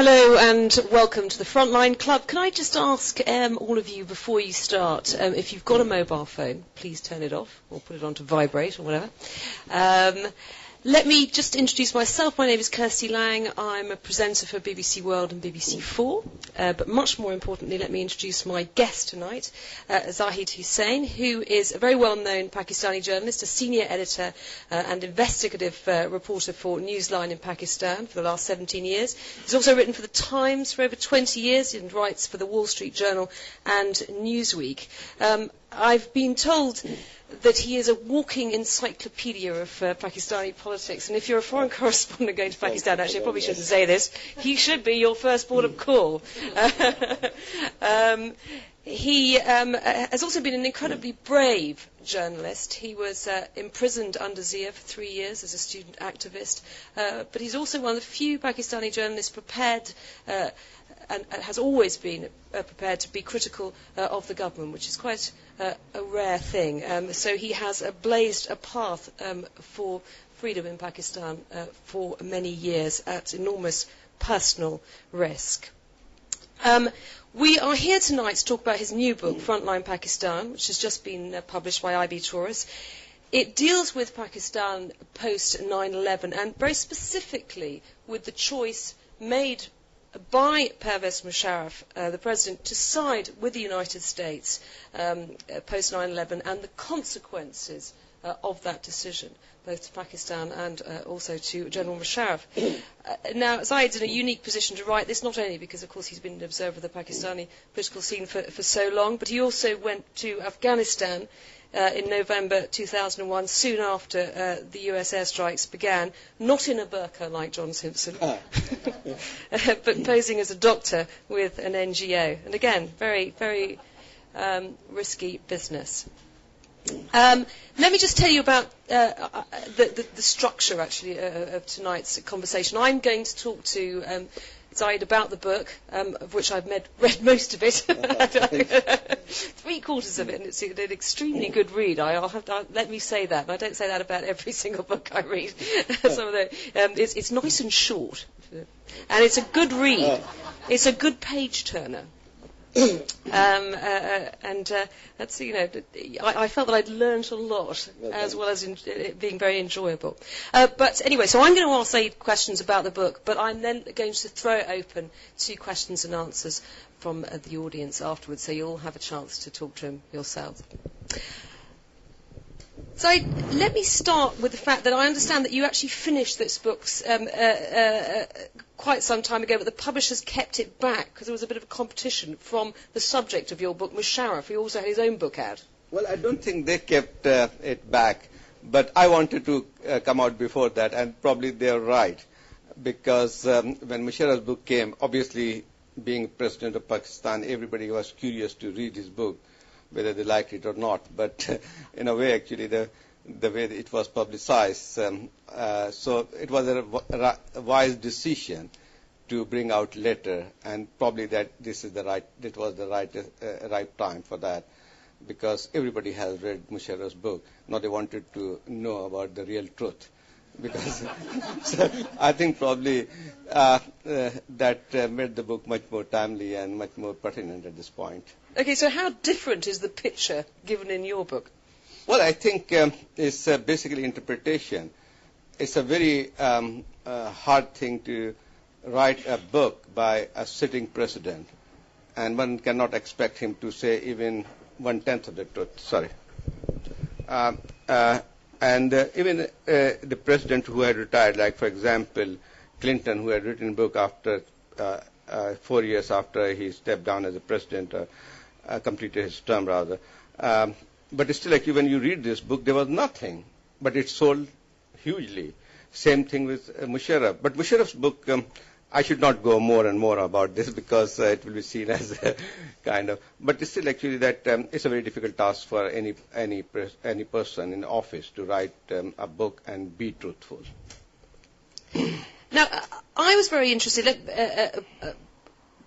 Hello and welcome to the Frontline Club. Can I just ask all of you before you start, if you've got a mobile phone, please turn it off or put it on to vibrate or whatever. Let me just introduce myself. My name is Kirsty Lang. I'm a presenter for BBC World and BBC 4. But much more importantly, let me introduce my guest tonight, Zahid Hussain, who is a very well-known Pakistani journalist, a senior editor and investigative reporter for Newsline in Pakistan for the last 17 years. He's also written for The Times for over 20 years and writes for the Wall Street Journal and Newsweek. I've been told that he is a walking encyclopedia of Pakistani politics, and if you're a foreign correspondent going to Pakistan, actually I probably shouldn't say this, he should be your first port of call. He has also been an incredibly brave journalist. He was imprisoned under Zia for 3 years as a student activist, but he's also one of the few Pakistani journalists prepared and has always been prepared to be critical of the government, which is quite a rare thing. So he has blazed a path for freedom in Pakistan for many years at enormous personal risk. We are here tonight to talk about his new book, Frontline Pakistan, which has just been published by IB Tauris. It deals with Pakistan post 9/11 and very specifically with the choice made by Pervez Musharraf, the President, to side with the United States post 9/11 and the consequences of that decision, both to Pakistan and also to General Musharraf. Now, Zahid's in a unique position to write this, not only because, of course, he's been an observer of the Pakistani political scene for so long, but he also went to Afghanistan in November 2001, soon after the US airstrikes began, not in a burqa like John Simpson, but posing as a doctor with an NGO. And again, very, very risky business. Let me just tell you about the structure, actually, of tonight's conversation. I'm going to talk to Zahid about the book, of which I've read most of it, 3/4 of it, and it's an extremely good read. Let me say that. And I don't say that about every single book I read. It's nice and short, and it's a good read. It's a good page turner. And that's, I felt that I'd learned a lot, as well as it being very enjoyable. But anyway, so I'm going to ask Zahid questions about the book, but I'm then going to throw it open to questions and answers from the audience afterwards, so you'll have a chance to talk to him yourselves. So let me start with the fact that I understand that you actually finished this book quite some time ago, but the publishers kept it back because there was a bit of a competition from the subject of your book, Musharraf, who also had his own book out. Well, I don't think they kept it back, but I wanted to come out before that, and probably they're right, because when Musharraf's book came, obviously being president of Pakistan, everybody was curious to read his book, whether they liked it or not. But in a way, actually, the way it was publicized, so it was a wise decision to bring out later, and probably that it was the right time for that, because everybody has read Musharraf's book. Now they wanted to know about the real truth. Because so I think probably that made the book much more timely and much more pertinent at this point. Okay, so how different is the picture given in your book? Well, I think it's basically interpretation. It's a very hard thing to write a book by a sitting president, and one cannot expect him to say even 1/10 of the truth. Sorry. And even the president who had retired, like, for example, Clinton, who had written a book after 4 years after he stepped down as a president, completed his term, rather. But still, like, when you read this book, there was nothing, but it sold hugely. Same thing with Musharraf. But Musharraf's book, I should not go more and more about this because it will be seen as a kind of. But it's still actually that it's a very difficult task for any person in office to write a book and be truthful. Now, I was very interested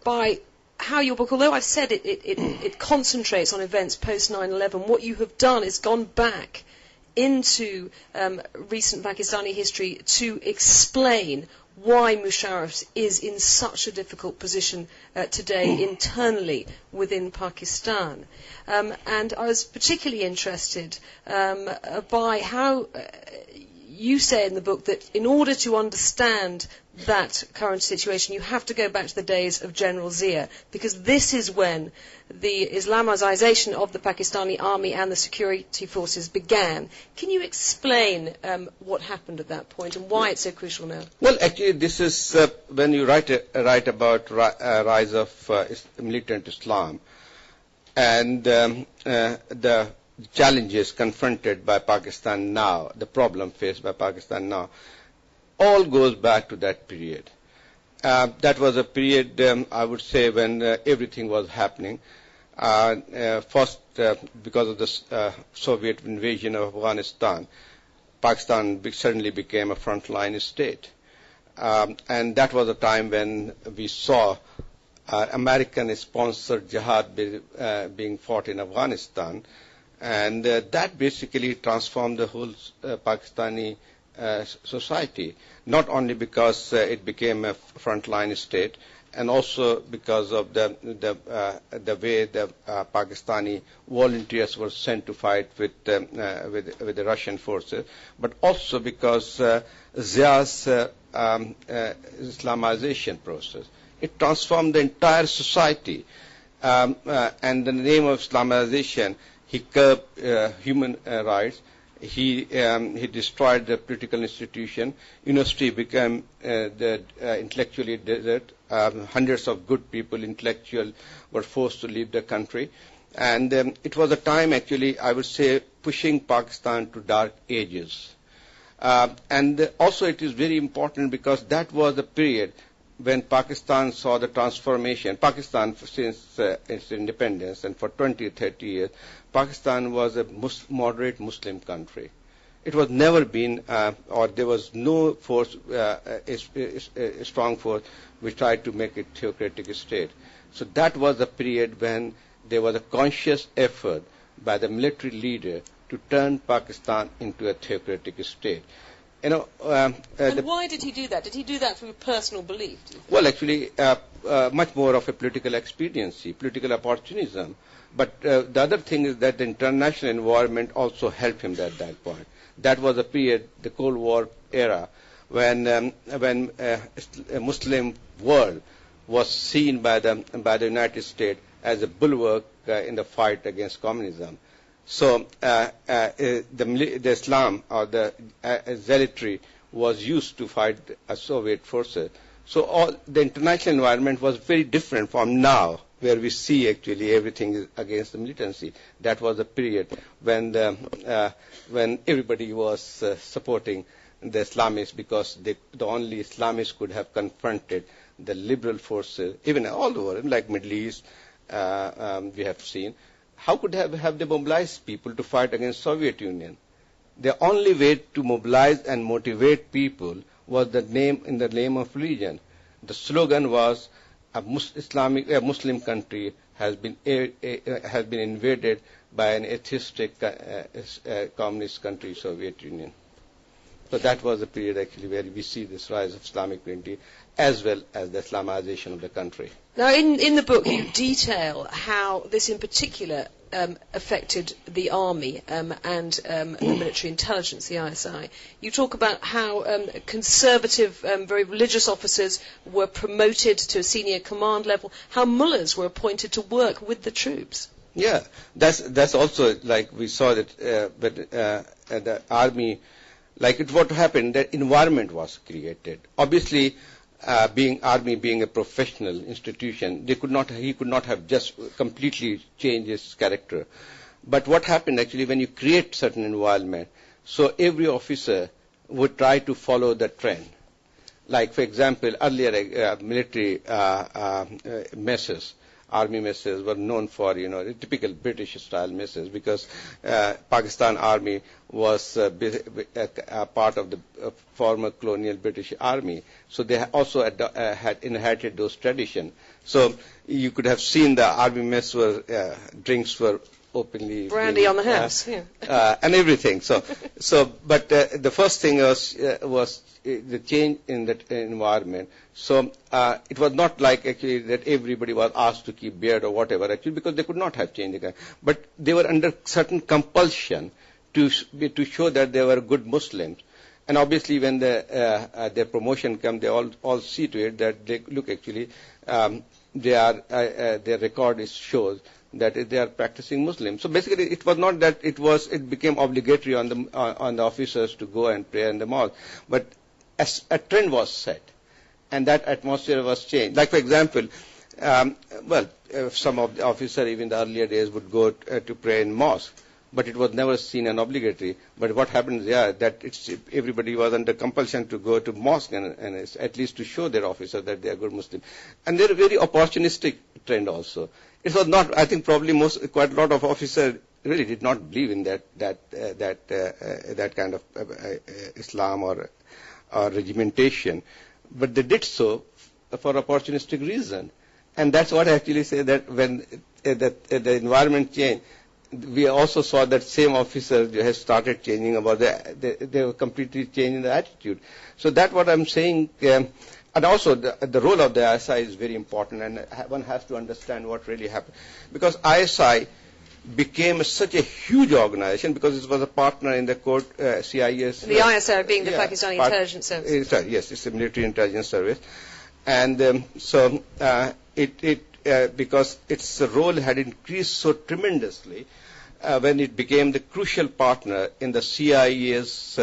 by how your book, although I've said it concentrates on events post 9/11, what you have done is gone back into recent Pakistani history to explain why Musharraf is in such a difficult position today internally within Pakistan. And I was particularly interested by how you say in the book that in order to understand that current situation, you have to go back to the days of General Zia, because this is when the Islamization of the Pakistani army and the security forces began. Can you explain what happened at that point and why it's so crucial now? Well, actually, this is when you write about rise of militant Islam and the challenges confronted by Pakistan now, the problem faced by Pakistan now, all goes back to that period. That was a period, I would say, when everything was happening. First, because of the Soviet invasion of Afghanistan, Pakistan suddenly became a frontline state. And that was a time when we saw American-sponsored jihad being fought in Afghanistan. And that basically transformed the whole Pakistani society, not only because it became a frontline state, and also because of the way the Pakistani volunteers were sent to fight with the Russian forces, but also because Zia's Islamization process. It transformed the entire society, and in the name of Islamization, he curbed human rights. He destroyed the political institution. University became the intellectually desert. Hundreds of good people, intellectuals, were forced to leave the country. And it was a time, actually, I would say, pushing Pakistan to dark ages. And also it is very important because that was the period when Pakistan saw the transformation. Pakistan, since its independence and for 20, 30 years, Pakistan was a moderate Muslim country. It was never been, or there was no force, a strong force, which tried to make it a theocratic state. So that was the period when there was a conscious effort by the military leader to turn Pakistan into a theocratic state. And why did he do that? Did he do that through personal belief? Well, actually, much more of a political expediency, political opportunism. But the other thing is that the international environment also helped him at that point. That was a period, the Cold War era, when a Muslim world was seen by the United States as a bulwark in the fight against communism. So the Islam or the zealotry was used to fight Soviet forces. So the international environment was very different from now, where we see actually everything is against the militancy. That was a period when everybody was supporting the Islamists, because the only Islamists could have confronted the liberal forces, even all over, like Middle East, we have seen. How could have they mobilized people to fight against Soviet Union? The only way to mobilize and motivate people was in the name of religion. The slogan was, a Muslim country has been invaded by an atheistic communist country, Soviet Union. So that was the period actually where we see this rise of Islamic identity as well as the Islamization of the country. Now, in the book, you detail how this in particular affected the army and the military intelligence, the ISI. You talk about how conservative, very religious officers were promoted to a senior command level, how mullahs were appointed to work with the troops. Yeah, that's also like we saw that the army, like what happened, that environment was created. Obviously, army being a professional institution, he could not have just completely changed his character. But what happened actually when you create certain environment, so every officer would try to follow the trend. Like, for example, earlier military messes, army messes were known for, typical British-style messes, because Pakistan Army was a part of the former colonial British Army. So they also had inherited those traditions. So you could have seen the army mess where drinks were openly brandy on the house, and everything. But the first thing was the change in that environment. So it was not like actually that everybody was asked to keep beard or whatever, actually, because they could not have changed it. But they were under certain compulsion to show that they were good Muslims. And obviously, when their promotion comes, they all see to it that they look actually their record shows that they are practicing Muslims. So basically, it was not that it became obligatory on the officers to go and pray in the mosque, but as a trend was set, and that atmosphere was changed. Like for example, some of the officers even in the earlier days would go to pray in mosque, but it was never seen as obligatory. But what happens that everybody was under compulsion to go to mosque and at least to show their officer that they are good Muslim. And they're a very opportunistic trend also. It was not, I think probably quite a lot of officers really did not believe in that kind of Islam or regimentation. But they did so for opportunistic reason. And that's what I actually say, that when the environment changed, we also saw that same officers has started changing about they were completely changing the attitude. So that's what I'm saying. And also the role of the ISI is very important, and one has to understand what really happened. Because ISI became such a huge organization because it was a partner in the court CIS. The ISI being the Pakistani intelligence service. Yes, it's a military intelligence service. And because its role had increased so tremendously when it became the crucial partner in the CIA's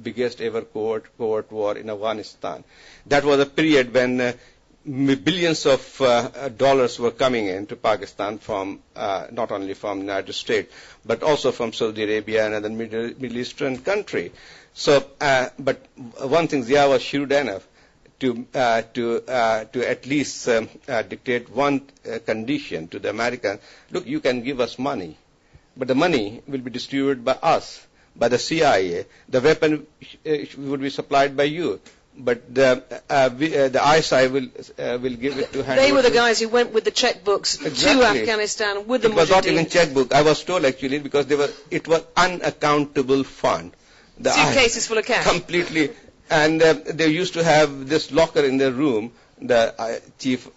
biggest ever covert war in Afghanistan. That was a period when billions of dollars were coming into Pakistan from not only from the United States but also from Saudi Arabia and other Middle Eastern country. So, but one thing, Zia was shrewd enough to at least dictate one condition to the Americans. Look, you can give us money, but the money will be distributed by us, by the CIA. The weapon would be supplied by you, but the ISI will give it to hand. They were the guys who went with the checkbooks to Afghanistan with the Mujahideen. It was not even checkbook. I was told actually because it was unaccountable fund. The suitcases full of cash. Completely. And they used to have this locker in their room, the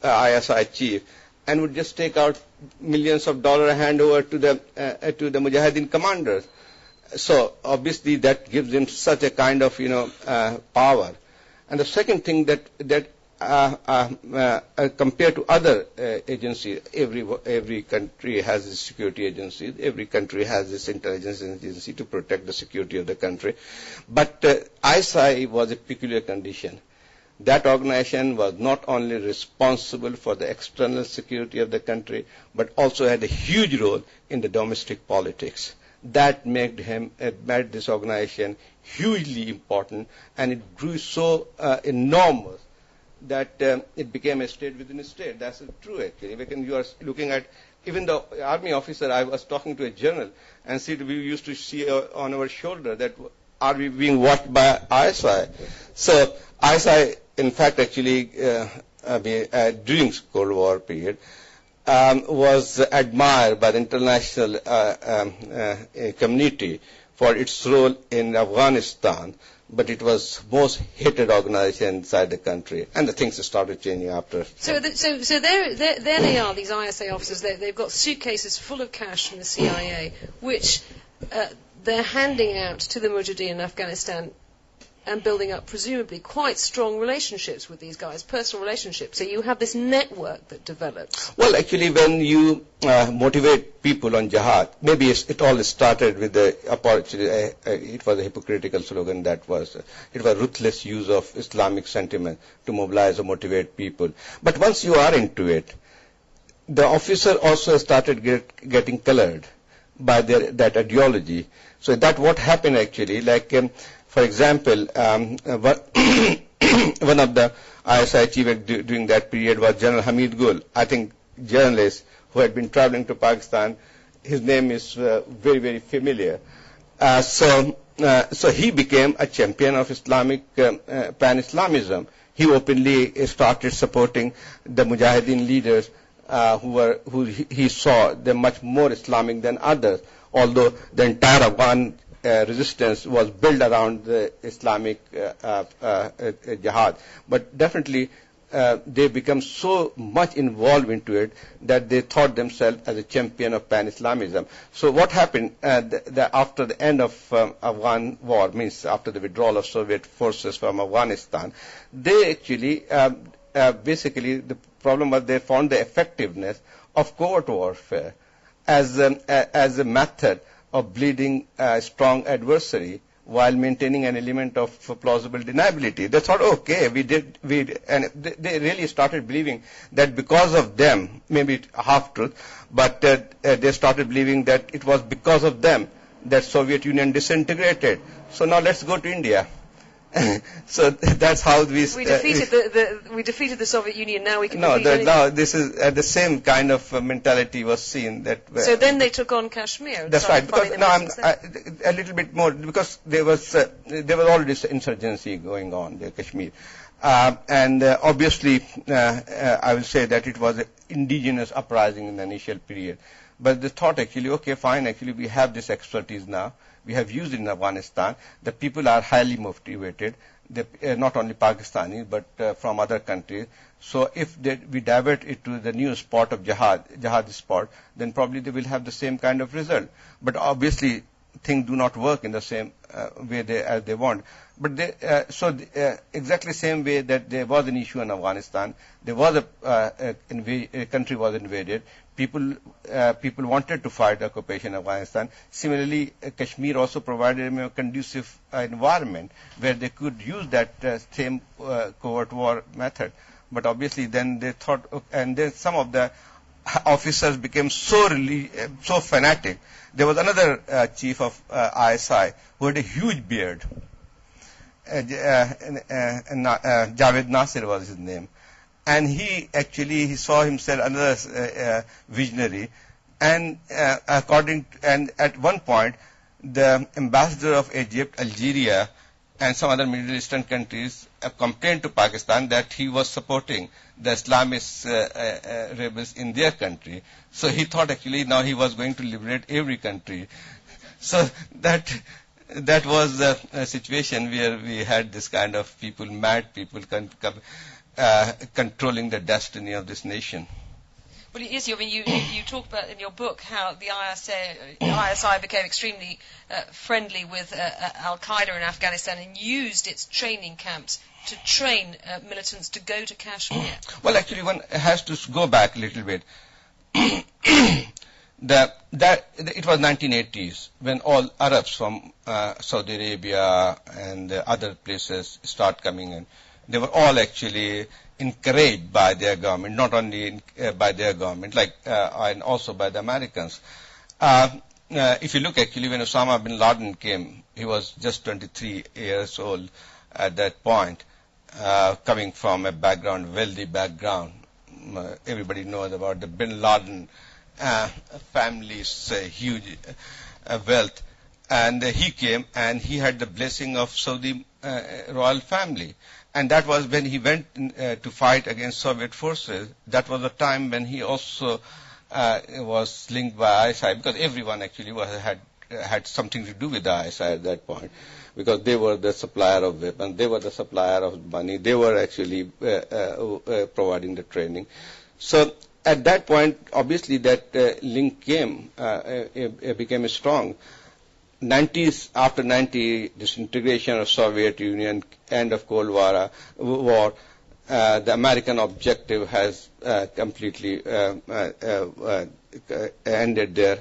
ISI chief, and would just take out millions of dollars and hand over to the Mujahideen commanders. So obviously that gives them such a kind of power. And the second thing that compared to other agencies, every country has its security agency, every country has its intelligence agency to protect the security of the country. But ISI was a peculiar condition. That organization was not only responsible for the external security of the country, but also had a huge role in the domestic politics. That made this organization hugely important, and it grew so enormous that it became a state within a state. That's true, actually. You are looking at even the army officer. I was talking to a general, and we used to see on our shoulder that are we being watched by ISI? So ISI, in fact, actually during Cold War period, was admired by the international community for its role in Afghanistan, but it was most hated organization inside the country, and the things started changing after. So there they are, these ISA officers. They've got suitcases full of cash from the CIA, which they're handing out to the Mujahideen in Afghanistan, and building up presumably quite strong relationships with these guys, personal relationships. So you have this network that develops. Well, actually, when you motivate people on jihad, maybe it all started with it was a hypocritical slogan it was ruthless use of Islamic sentiment to mobilize or motivate people. But once you are into it, the officer also started getting colored by that ideology. So that what happened actually, like for example, one of the ISI chiefs during that period was General Hamid Gul. I think journalist who had been traveling to Pakistan, his name is very, very familiar. So he became a champion of Islamic pan-Islamism. He openly started supporting the Mujahideen leaders who he saw they're much more Islamic than others, although the entire Afghan resistance was built around the Islamic jihad. But definitely they become so much involved into it that they thought themselves as a champion of pan-Islamism. So what happened after the end of Afghan war, means after the withdrawal of Soviet forces from Afghanistan, they actually basically the problem was they found the effectiveness of covert warfare as a method of bleeding a strong adversary while maintaining an element of plausible deniability. They thought, okay, and they really started believing that because of them, maybe half-truth, but they started believing that it was because of them that Soviet Union disintegrated. So now let's go to India. So that's how we defeated the Soviet Union. Now we can now this is the same kind of mentality was seen. So then they took on Kashmir. That's right. Because now I'm a little bit more, because there was already this insurgency going on in Kashmir, and obviously I will say that it was an indigenous uprising in the initial period. But they thought actually, okay, fine, actually we have this expertise now. We have used it in Afghanistan. The people are highly motivated, not only Pakistani, but from other countries. So if we divert it to the new spot of jihad spot, then probably they will have the same kind of result. But obviously, things do not work in the same way as they want. But exactly same way that there was an issue in Afghanistan, there was a country was invaded. People wanted to fight occupation in Afghanistan. Similarly, Kashmir also provided a conducive environment where they could use that same covert war method. But obviously, then they thought, and then some of the officers became so fanatic. There was another chief of ISI who had a huge beard. Javed Nasir was his name. And he saw himself another visionary, and at one point, the ambassador of Egypt, Algeria, and some other Middle Eastern countries complained to Pakistan that he was supporting the Islamist rebels in their country. So he thought actually now he was going to liberate every country. So that was the situation where we had this kind of people, mad people, controlling the destiny of this nation. Well, yes, I mean, you talk about in your book how the ISI became extremely friendly with Al-Qaeda in Afghanistan and used its training camps to train militants to go to Kashmir. Well, actually, one has to go back a little bit. It was 1980s when all Arabs from Saudi Arabia and other places start coming in. They were all actually encouraged by their government, not only by their government, and also by the Americans. If you look actually when Osama bin Laden came, he was just 23 years old at that point, coming from a wealthy background. Everybody knows about the bin Laden family's huge wealth. And he came and he had the blessing of Saudi royal family. And that was when he went to fight against Soviet forces. That was the time when he also was linked by ISI, because everyone actually had something to do with the ISI at that point, because they were the supplier of weapons, they were the supplier of money, they were actually providing the training. So at that point, obviously that link became strong. After 90, disintegration of Soviet Union, end of Cold War, the American objective has completely ended there.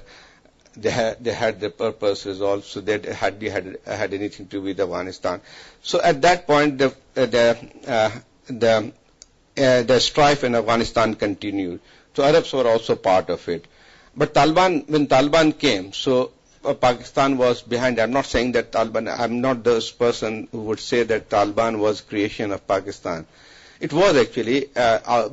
They had their purpose resolved, so they had anything to do with Afghanistan. So at that point, the strife in Afghanistan continued. So Arabs were also part of it. But when Taliban came, so Pakistan was behind. I'm not saying that I'm not this person who would say that Taliban was creation of Pakistan. It was actually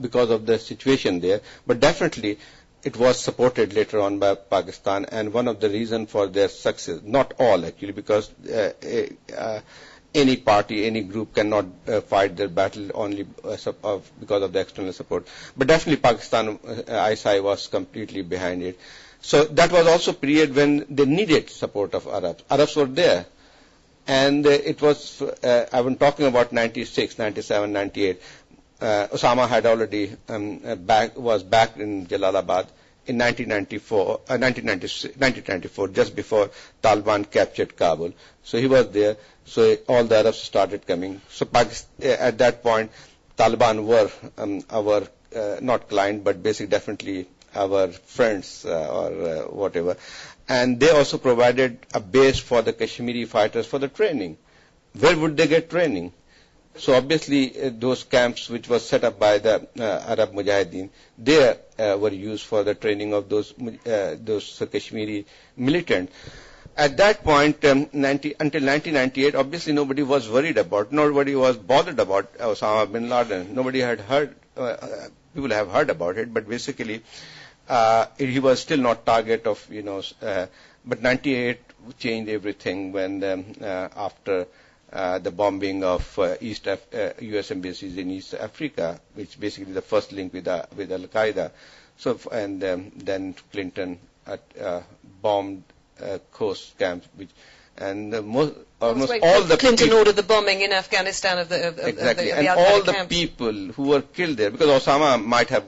because of the situation there, but definitely it was supported later on by Pakistan, and one of the reasons for their success, not all actually, because any party, any group cannot fight their battle only because of the external support. But definitely Pakistan, ISI was completely behind it. So that was also a period when they needed support of Arabs. Arabs were there. And it was, I'm talking about 96, 97, 98. Osama had already was back in Jalalabad in 1994, just before Taliban captured Kabul. So he was there. So all the Arabs started coming. So at that point, Taliban were our not client, but basically definitely our friends or whatever. And they also provided a base for the Kashmiri fighters for the training. Where would they get training? So obviously those camps which were set up by the Arab Mujahideen, they were used for the training of those Kashmiri militants. At that point, until 1998, obviously nobody was bothered about Osama bin Laden. Nobody had heard, people have heard about it, but basically he was still not target of, but 98 changed everything when after the bombing of U.S. embassies in East Africa, which basically the first link with Al-Qaeda. So, and then Clinton bombed coast camps, almost all the Clinton ordered the bombing in Afghanistan of the exactly, and all the camps. people who were killed there, because Osama might have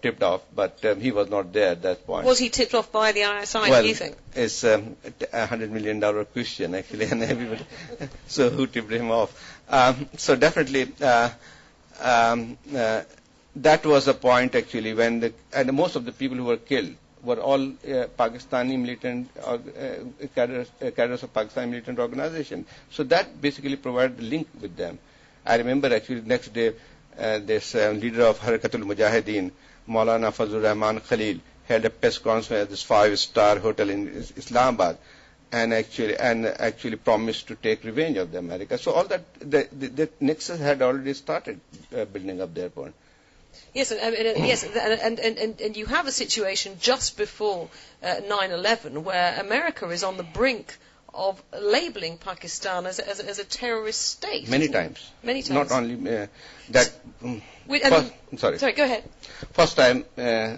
tipped off, but he was not there at that point. Was he tipped off by the ISI? Well, do you think? It's $100 million question actually, and everybody. So who tipped him off? So definitely. That was a point actually when and most of the people who were killed were all Pakistani militant cadres of Pakistani militant organization. So that basically provided the link with them. I remember actually the next day this leader of Harakatul Mujahideen, Maulana Fazlur Rahman Khalil, held a press conference at this 5-star hotel in Islamabad, and actually promised to take revenge of the America. So all that the nexus had already started building up their point. Yes, and you have a situation just before 9/11 where America is on the brink of labelling Pakistan as a terrorist state. Many times. Many times. Not only that. Sorry, go ahead. First time,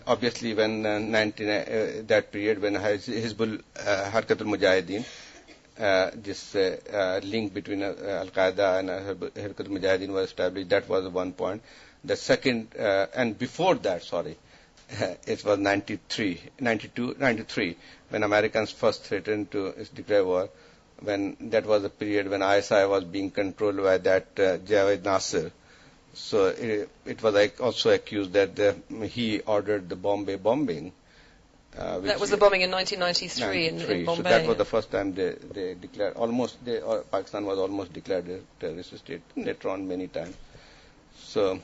obviously, when that period when Harakatul Mujahideen, this link between Al-Qaeda and Harakatul Mujahideen was established. That was one point. The second, and before that, it was 93, when Americans first threatened to declare war, when that was the period when ISI was being controlled by that Jawed Nasser. So it was also accused that he ordered the Bombay bombing. That was the bombing in 1993 in Bombay. So that was the first time they declared, Pakistan was almost declared a terrorist state, later on many times. So,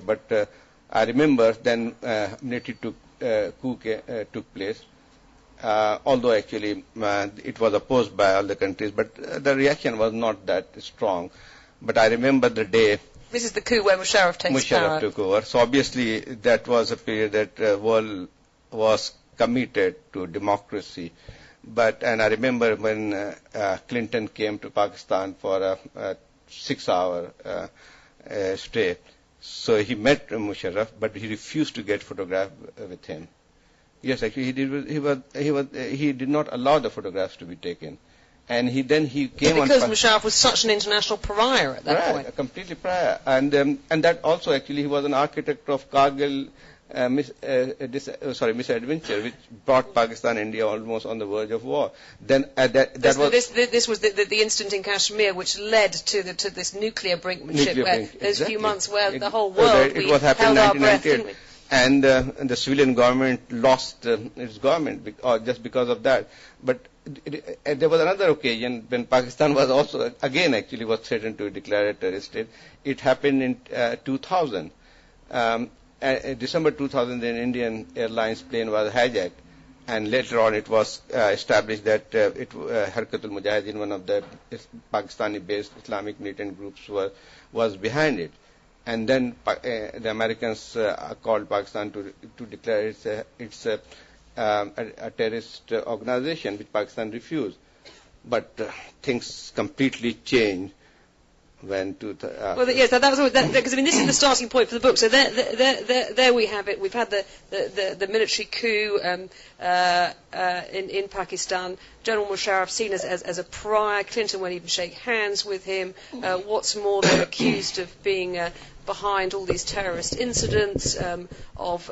but I remember then military coup took place, although actually it was opposed by all the countries, but the reaction was not that strong. But I remember the day. This is the coup where Musharraf takes power. Musharraf took over. So obviously that was a period that world was committed to democracy. And I remember when Clinton came to Pakistan for a 6-hour stay. So he met Musharraf, but he refused to get photographed with him. Yes, actually he did not allow the photographs to be taken. And he came because Musharraf was such an international pariah at that point. Completely pariah. And that also actually he was an architect of Kargil misadventure, which brought Pakistan and India almost on the verge of war. Then this was the incident in Kashmir which led to this nuclear brinkmanship. Those few months where the whole world held our breath, didn't we? And the civilian government lost its government just because of that. But there was another occasion when Pakistan was also again actually was threatened to declare a terrorist state. It happened in 2000. December 2000, an Indian Airlines plane was hijacked, and later on it was established that Harakatul Mujahideen, one of the Pakistani-based Islamic militant groups, was behind it. And then the Americans called Pakistan to declare it's a terrorist organization, which Pakistan refused. but things completely changed when well, yes, that was because I mean this is the starting point for the book. So there we have it. We've had the military coup in Pakistan. General Musharraf seen as a pariah. Clinton won't even shake hands with him. What's more, they're accused of being behind all these terrorist incidents, of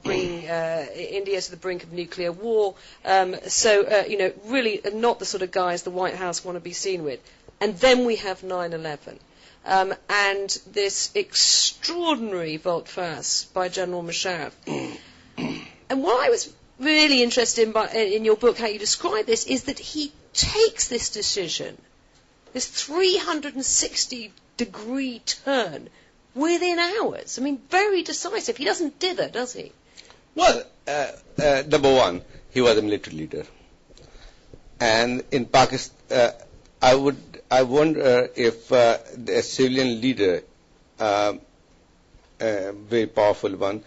bringing India to the brink of nuclear war. Really not the sort of guys the White House want to be seen with. And then we have 9/11, and this extraordinary volte-face by General Musharraf. And what I was really interested in your book, how you describe this, is that he takes this decision, this 360-degree turn, within hours. I mean, very decisive. He doesn't dither, does he? Well, number one, he was a military leader. And in Pakistan, I wonder if a civilian leader, a very powerful one,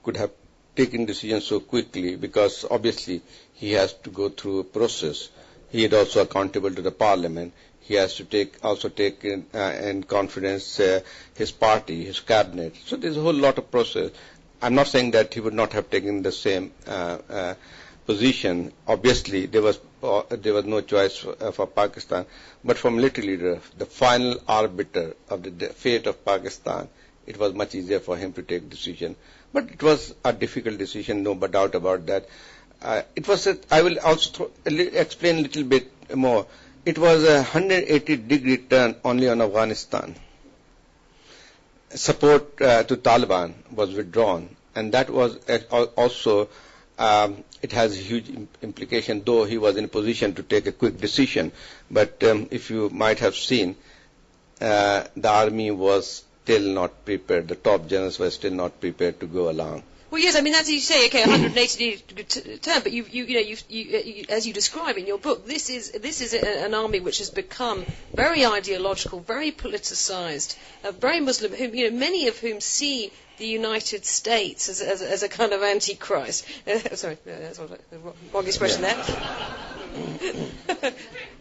could have taken decisions so quickly, because obviously he has to go through a process. He is also accountable to the parliament. He has to take in confidence his party, his cabinet. So there's a whole lot of process. I'm not saying that he would not have taken the same position. Obviously, there was no choice for Pakistan. But for military leader, the final arbiter of the fate of Pakistan, it was much easier for him to take decision. But it was a difficult decision, no doubt about that. I will also explain a little bit more. It was a 180-degree turn only on Afghanistan. Support to Taliban was withdrawn, and that was also, it has a huge implication, though he was in a position to take a quick decision. But if you might have seen, the army was still not prepared. The top generals were still not prepared to go along. Well, yes, I mean, as you say, okay, 180 turn, but you as you describe in your book, this is an army which has become very ideological, very politicized, very Muslim, many of whom see the United States as a kind of antichrist. Sorry, that's the wrong expression there.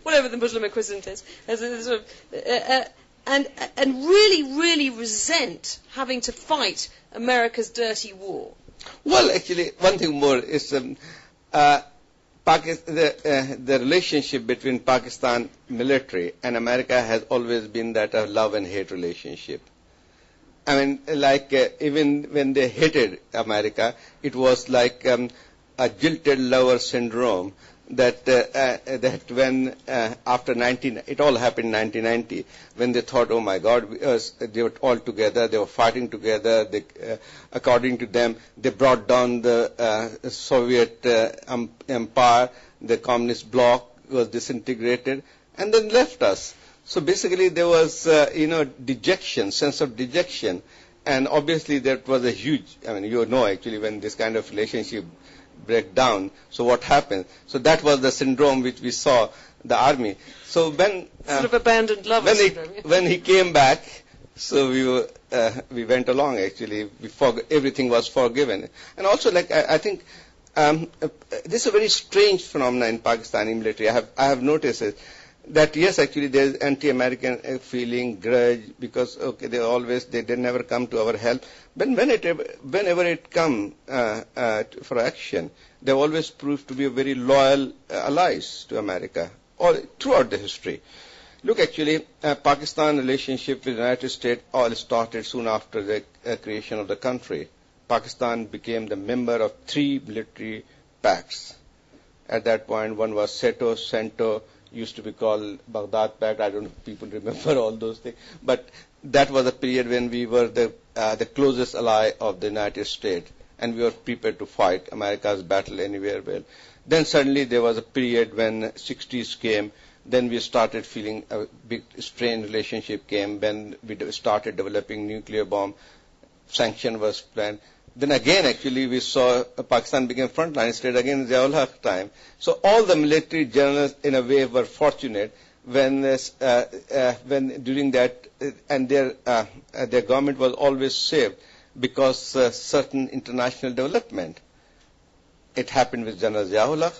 Whatever the Muslim equivalent is, and really resent having to fight America's dirty war. Well, actually, one thing more is the relationship between Pakistan military and America has always been that of love and hate relationship. I mean, even when they hated America, it was like a jilted lover syndrome. That when after it all happened in 1990, when they thought, oh my God, they were all together, they were fighting together. According to them, they brought down the Soviet empire. The communist bloc was disintegrated, and then left us. So basically, there was dejection, sense of dejection, and obviously that was a huge. I mean, actually when this kind of relationship break down. So what happened? So that was the syndrome which we saw the army. So when sort of abandoned lover syndrome. When he came back, so we went along. Actually, everything was forgiven. And also, I think this is a very strange phenomenon in Pakistani military. I have noticed it. That yes, actually there is anti-American feeling, grudge, because they never come to our help. But whenever it come for action, they always prove to be a very loyal allies to America, all throughout the history. Look, actually, Pakistan relationship with the United States all started soon after the creation of the country. Pakistan became the member of 3 military pacts. At that point, one was SEATO, used to be called Baghdad Pact. I don't know if people remember all those things. But that was a period when we were the closest ally of the United States, and we were prepared to fight America's battle anywhere. Well, then suddenly there was a period when 60s came. Then we started feeling a big strained relationship came when we started developing nuclear bomb. Sanction was planned. Then again, actually, we saw Pakistan became frontline. Instead, again, Ziaul Haq time. So all the military generals, in a way, were fortunate when during that, and their government was always saved because certain international development. It happened with General Ziaul Haq.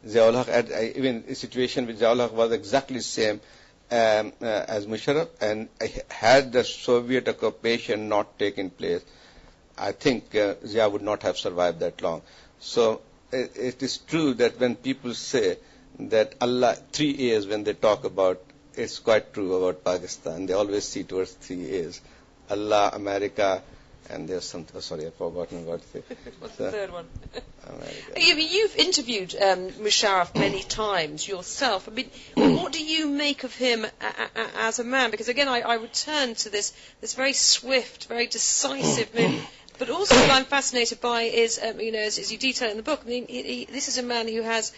Ziaul Haq, even the situation with Ziaul Haq was exactly the same as Musharraf, and had the Soviet occupation not taken place, I think Zia would not have survived that long. So it is true that when people say that Allah, 3 A's when they talk about, it's quite true about Pakistan. They always see towards 3 A's. Allah, America, and there's some, sorry, I've forgotten what to say. What's the third one? America. You've interviewed Musharraf many times yourself. I mean, what do you make of him as a man? Because again, I return to this very swift, very decisive move. But also what I'm fascinated by is, as you detail in the book, I mean, this is a man who has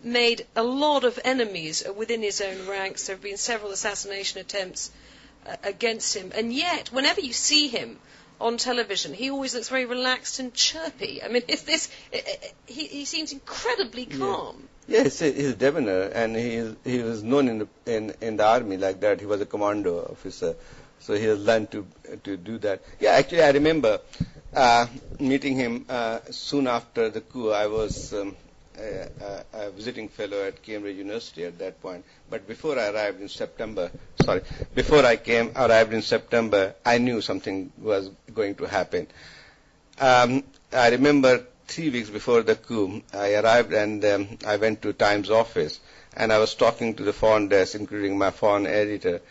made a lot of enemies within his own ranks. There have been several assassination attempts against him. And yet, whenever you see him on television, he always looks very relaxed and chirpy. I mean, he seems incredibly calm. Yeah, he's a debonair, and he was known in the army like that. He was a commando officer, so he has learned to do that. Yeah, actually, I remember meeting him soon after the coup. I was a visiting fellow at Cambridge University at that point. But before I arrived in September, arrived in September, I knew something was going to happen. I remember 3 weeks before the coup, I arrived and I went to Times office, and I was talking to the foreign desk, including my foreign editor,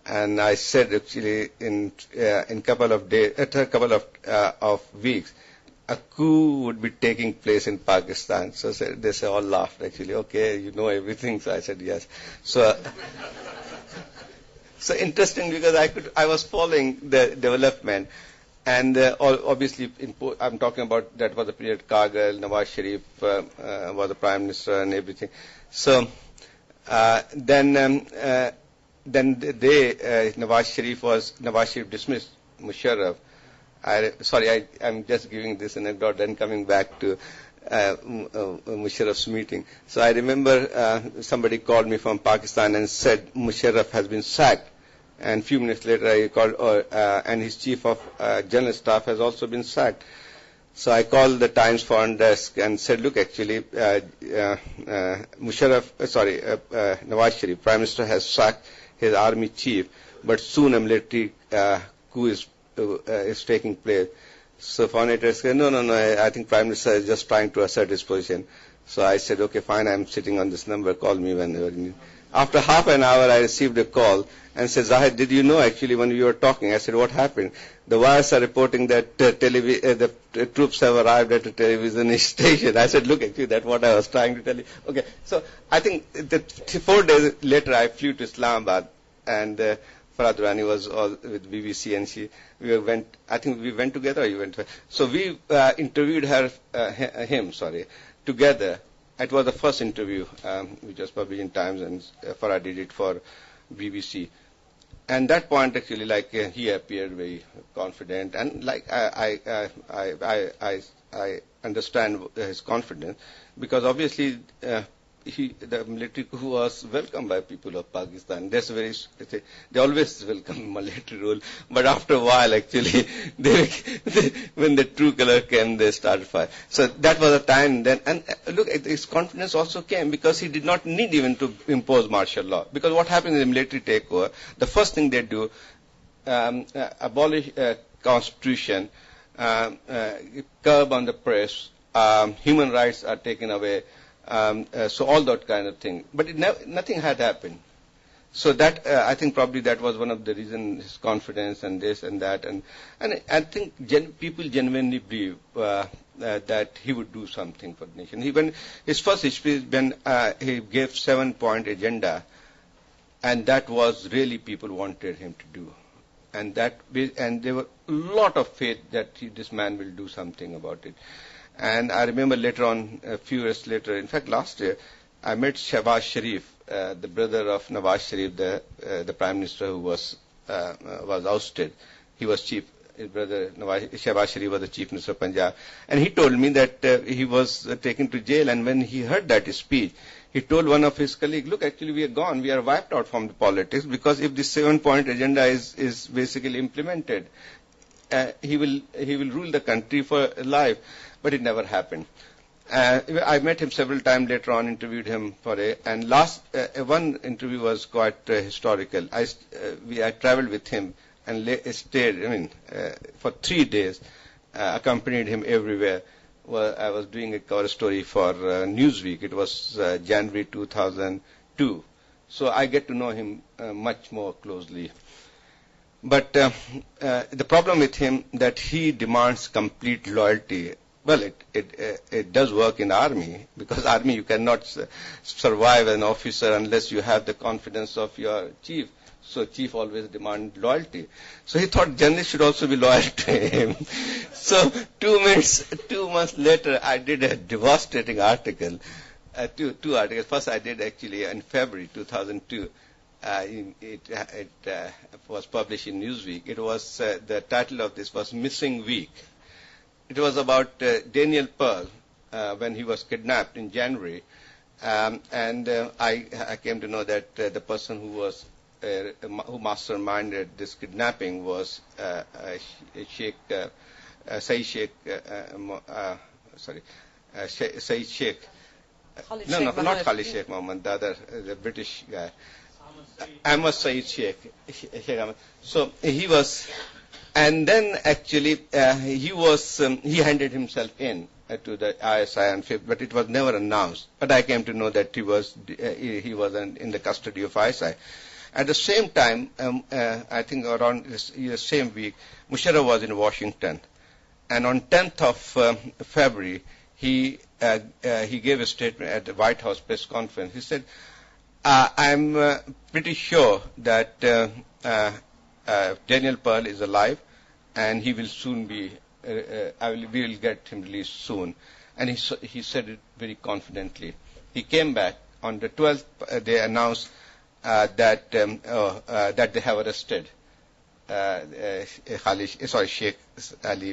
and I said actually in couple of weeks, a coup would be taking place in Pakistan. So they all laughed actually. Okay, you know everything. So I said yes. So interesting, because I was following the development, and obviously I'm talking about that was the period Kargil, Nawaz Sharif was the prime minister and everything. So then Nawaz Sharif dismissed Musharraf. I'm just giving this anecdote and coming back to Musharraf's meeting. So I remember somebody called me from Pakistan and said Musharraf has been sacked. And a few minutes later I called, and his chief of general staff has also been sacked. So I called the Times foreign desk and said, look, actually, Nawaz Sharif, Prime Minister, has sacked his army chief, but soon a military coup is taking place. So foreign editor said, no, I think Prime Minister is just trying to assert his position. So I said, okay, fine, I'm sitting on this number, call me whenever you need. After half an hour, I received a call and said, Zahid, did you know actually when we were talking? I said, what happened? The wires are reporting that the troops have arrived at a television station. I said, look, actually, that's what I was trying to tell you. Okay, so I think that 4 days later, I flew to Islamabad, and Farhad Durrani was all with BBC, and we went together, or you went? So we interviewed him together. It was the first interview, which was published in Times, and Farhad did it for BBC. And that point, actually, he appeared very confident, and I understand his confidence, because obviously the military coup was welcomed by people of Pakistan. That's they always welcome military rule, but after a while, actually, when the true color came, they started fire. So that was a time then, and look, his confidence also came because he did not need even to impose martial law. Because what happens in the military takeover, the first thing they do, abolish constitution, curb on the press, human rights are taken away. So all that kind of thing, but nothing had happened. So that I think probably that was one of the reasons, his confidence and this and that, and I think people genuinely believe that he would do something for the nation. When his first speech, when he gave 7-point agenda, and that was really people wanted him to do, and there were a lot of faith that this man will do something about it. And I remember later on, a few years later, in fact last year, I met Shehbaz Sharif, the brother of Nawaz Sharif, the Prime Minister who was ousted. He was chief. His brother Shehbaz Sharif was the Chief Minister of Punjab. And he told me that he was taken to jail, and when he heard that speech, he told one of his colleagues, look, actually we are gone, we are wiped out from the politics, because if this 7-point agenda is basically implemented, he will rule the country for life. But it never happened. I met him several times later on, interviewed him and last one interview was quite historical. I traveled with him and stayed, for 3 days, accompanied him everywhere. Well, I was doing a cover story for Newsweek. It was January 2002. So I get to know him much more closely. But the problem with him that he demands complete loyalty. Well, it does work in army, because army you cannot survive as an officer unless you have the confidence of your chief. So chief always demand loyalty. So he thought journalists should also be loyal to him. So 2 months later, I did a devastating article, two articles. First I did actually in February 2002. It was published in Newsweek. It was the title of this was Missing Week. It was about Daniel Pearl when he was kidnapped in January, and I came to know that the person who masterminded this kidnapping was Saeed Sheikh. Saeed Sheikh. Not Khalid Sheikh Mohammed, the British guy. Ahmad Saeed Sheikh. So he was. And then actually he handed himself in to the ISI but it was never announced. But I came to know that he was in the custody of ISI. At the same time, I think around the same week, Musharraf was in Washington, and on 10th of February he gave a statement at the White House press conference. He said, "I'm pretty sure that Daniel Pearl is alive, and he will soon be. We will get him released soon." And he said it very confidently. He came back on the 12th. They announced that they have arrested Sheikh Ali,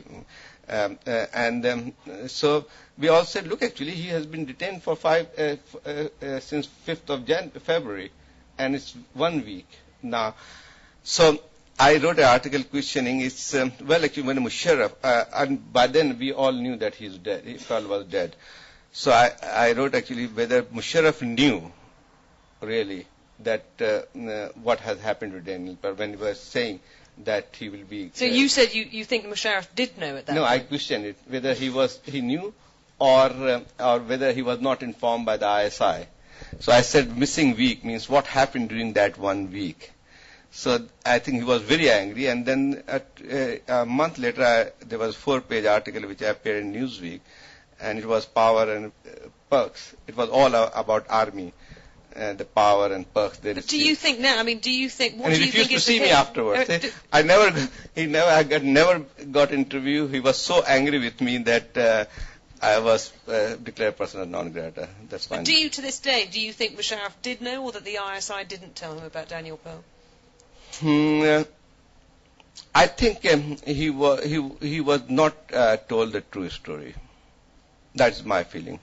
so we all said, "Look, actually, he has been detained for since 5th of February, and it's 1 week now." So I wrote an article questioning actually when Musharraf, and by then we all knew that he's dead. Pearl was dead. So I wrote actually whether Musharraf knew really that what has happened to Daniel Pearl when he was saying that he will be. So you said you think Musharraf did know at that point? No, I questioned it whether he knew or whether he was not informed by the ISI. So I said missing week means what happened during that 1 week. So I think he was very angry, and then a month later there was a 4-page article which appeared in Newsweek, and it was Power and Perks. It was all about army, the power and perks they received. Do you think now? I mean, do you think? What and do he you think refused is to see me afterwards. I never got interview. He was so angry with me that I was declared persona non grata. That's fine. Do you, to this day, do you think Musharraf did know, or that the ISI didn't tell him about Daniel Pearl? I think he was not told the true story. That's my feeling.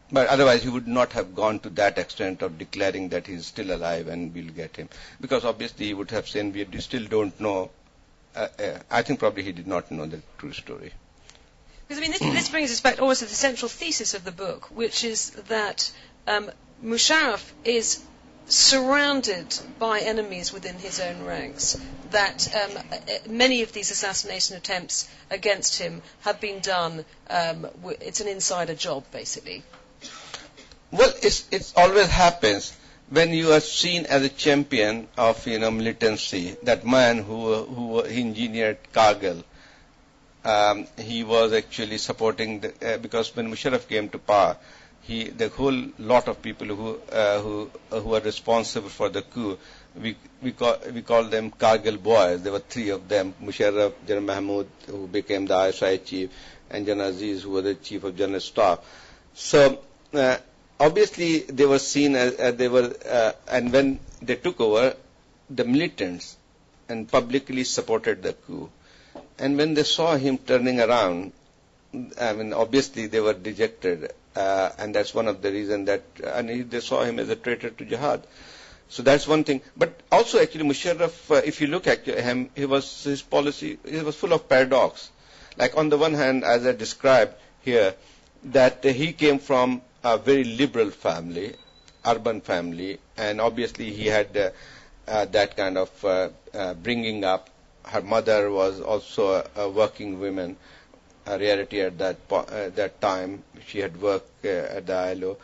But otherwise, he would not have gone to that extent of declaring that he's still alive and we'll get him. Because obviously he would have said, we still don't know. I think probably he did not know the true story. Because, I mean, this brings us back always to the central thesis of the book, which is that Musharraf is surrounded by enemies within his own ranks, that many of these assassination attempts against him have been done, it's an insider job, basically. Well, it always happens when you are seen as a champion of, militancy. That man who engineered Kargil, he was actually supporting because when Musharraf came to power, the whole lot of people who were responsible for the coup, we call them Kargil boys. There were 3 of them: Musharraf, General Mahmood, who became the ISI chief, and General Aziz, who was the chief of general staff. So obviously they were seen as and when they took over, the militants and publicly supported the coup. And when they saw him turning around, I mean, obviously they were dejected. And that's one of the reasons they saw him as a traitor to jihad. So that's one thing. But also, actually, Musharraf, if you look at him, his policy was full of paradox. Like on the one hand, as I described here, that he came from a very liberal family, urban family, and obviously he had that kind of bringing up. Her mother was also a working woman, a rarity at that time. She had worked at the ILO.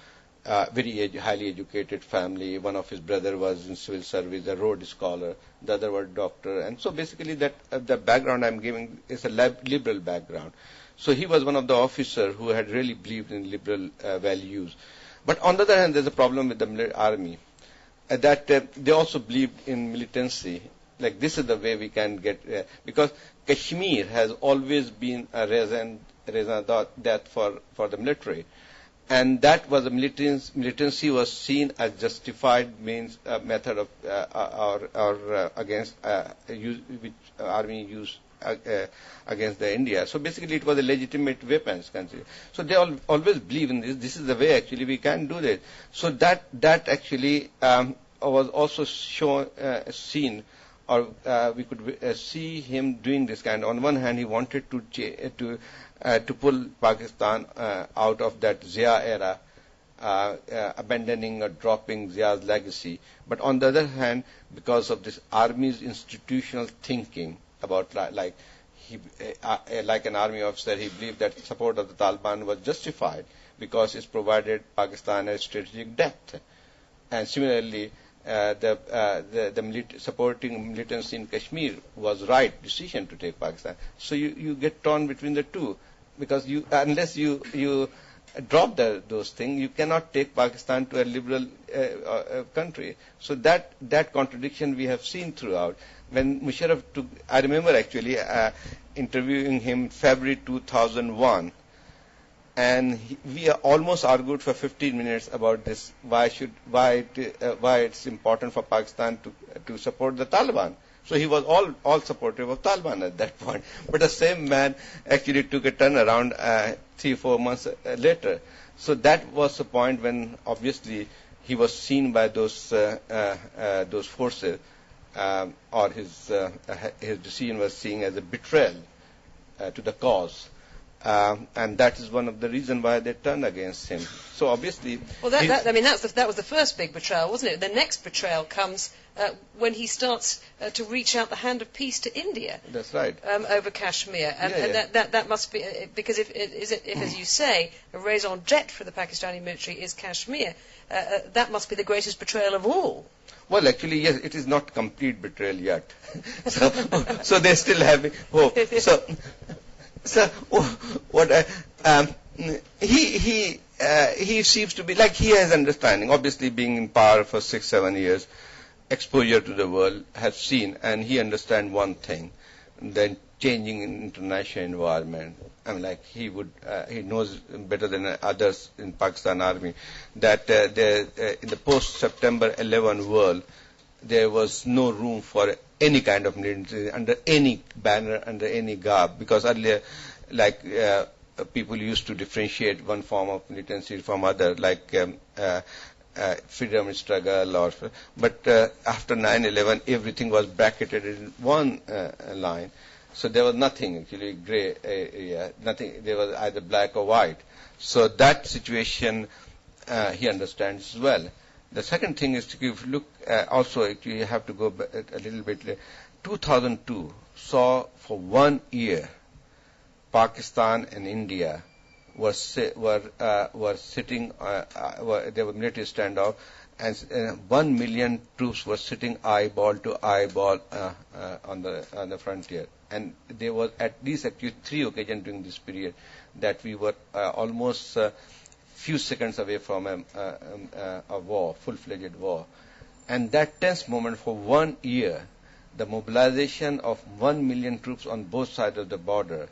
Very highly educated family. One of his brother was in civil service, a Rhodes Scholar. The other was doctor. And so basically that the background I'm giving is a liberal background. So he was one of the officers who had really believed in liberal values. But on the other hand, there's a problem with the army, that they also believed in militancy. Like this is the way we can get, because Kashmir has always been a raison d'etre for the military. And that was militancy was seen as justified means method of or against which army used against the India. So basically, it was a legitimate weapons country. So they always believe in this. This is the way actually we can do this. So that actually was also seen. Or we could see him doing this kind. On one hand, he wanted to pull Pakistan out of that Zia era, abandoning or dropping Zia's legacy. But on the other hand, because of this army's institutional thinking about like an army officer, he believed that support of the Taliban was justified because it provided Pakistan a strategic depth. And similarly, supporting militancy in Kashmir was right decision to take Pakistan. So you get torn between the two, because unless you drop those things, you cannot take Pakistan to a liberal country. So that contradiction we have seen throughout. When Musharraf took, I remember actually interviewing him February 2001. And we almost argued for 15 minutes about this. Why it's important for Pakistan to support the Taliban? So he was all supportive of Taliban at that point. But the same man actually took a turnaround 3-4 months later. So that was the point when obviously he was seen by those forces, or his decision was seen as a betrayal to the cause. And that is one of the reasons why they turned against him. So obviously, well, that was the first big betrayal, wasn't it? The next betrayal comes when he starts to reach out the hand of peace to India. That's right. Over Kashmir, and that must be because if as you say, a raison d'etre for the Pakistani military is Kashmir, that must be the greatest betrayal of all. Well, actually, yes, it is not complete betrayal yet. so they still have hope. So what he seems to be like, he has understanding. Obviously, being in power for 6-7 years, exposure to the world has seen, and he understands one thing: the changing international environment. I mean, like he knows better than others in Pakistan Army that in the post-September 11 world, there was no room for any kind of militancy under any banner, under any garb, because earlier, people used to differentiate one form of militancy from other, like freedom struggle, but after 9/11, everything was bracketed in one line. So there was nothing actually gray area, nothing. There was either black or white. So that situation he understands as well. The second thing is, if you look, also you have to go a little bit later. 2002 saw for 1 year Pakistan and India were sitting. There were military standoff, and 1 million troops were sitting eyeball to eyeball on the frontier. And there was at least actually 3 occasions during this period that we were almost few seconds away from a war, full-fledged war. And that tense moment for 1 year, the mobilization of 1 million troops on both sides of the border,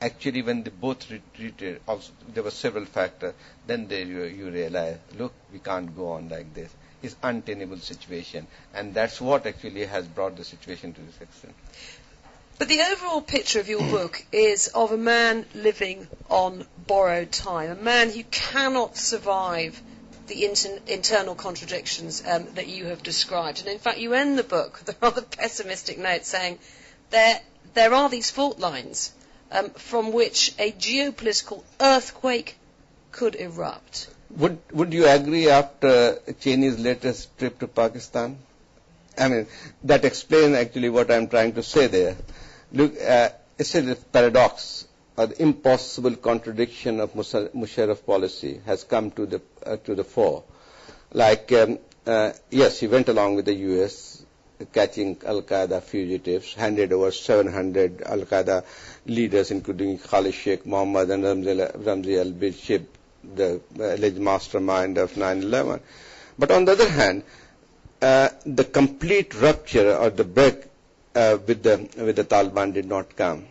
actually when they both retreated, also, there were several factors, then you realize, look, we can't go on like this. It's untenable situation. And that's what actually has brought the situation to this extent. But the overall picture of your book is of a man living on borrowed time, a man who cannot survive the internal contradictions that you have described. And in fact, you end the book with a rather pessimistic note saying there are these fault lines from which a geopolitical earthquake could erupt. Would you agree after Cheney's latest trip to Pakistan? I mean, that explains actually what I'm trying to say there. Look, it's a paradox, or the impossible contradiction of Musharraf policy has come to the fore. Like, yes, he went along with the U.S., catching Al-Qaeda fugitives, handed over 700 Al-Qaeda leaders, including Khalid Sheikh Mohammed and Ramzi al-Bishib, the alleged mastermind of 9/11. But on the other hand, the complete rupture or the break with the Taliban did not come.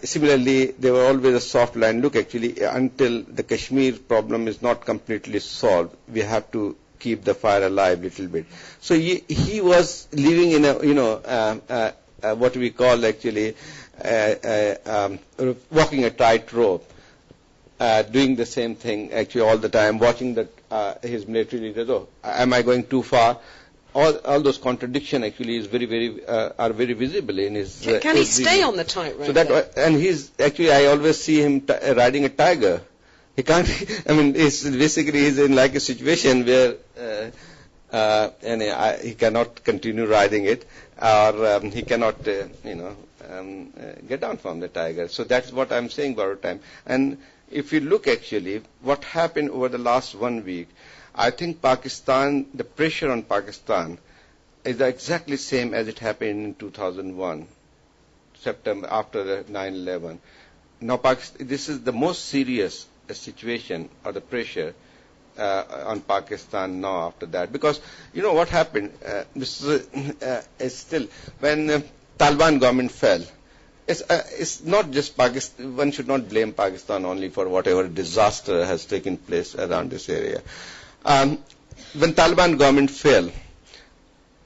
Similarly, there were always a soft line. Look, actually, until the Kashmir problem is not completely solved, we have to keep the fire alive a little bit. So he was living in a, what we call actually, walking a tightrope, doing the same thing actually all the time, watching his military leaders. Oh, am I going too far? All those contradictions actually is are very visible in his. Can he stay on the tightrope? So and he's actually, I always see him riding a tiger. He can't. I mean, he's in like a situation where he cannot continue riding it, or he cannot get down from the tiger. So that's what I'm saying about time. And if you look actually what happened over the last 1 week, I think Pakistan, the pressure on Pakistan is exactly same as it happened in 2001, September, after the 9/11. Now, this is the most serious situation or the pressure on Pakistan now after that. Because, you know what happened, this is still, when Taliban government fell, it's not just Pakistan. One should not blame Pakistan only for whatever disaster has taken place around this area. When Taliban government fell,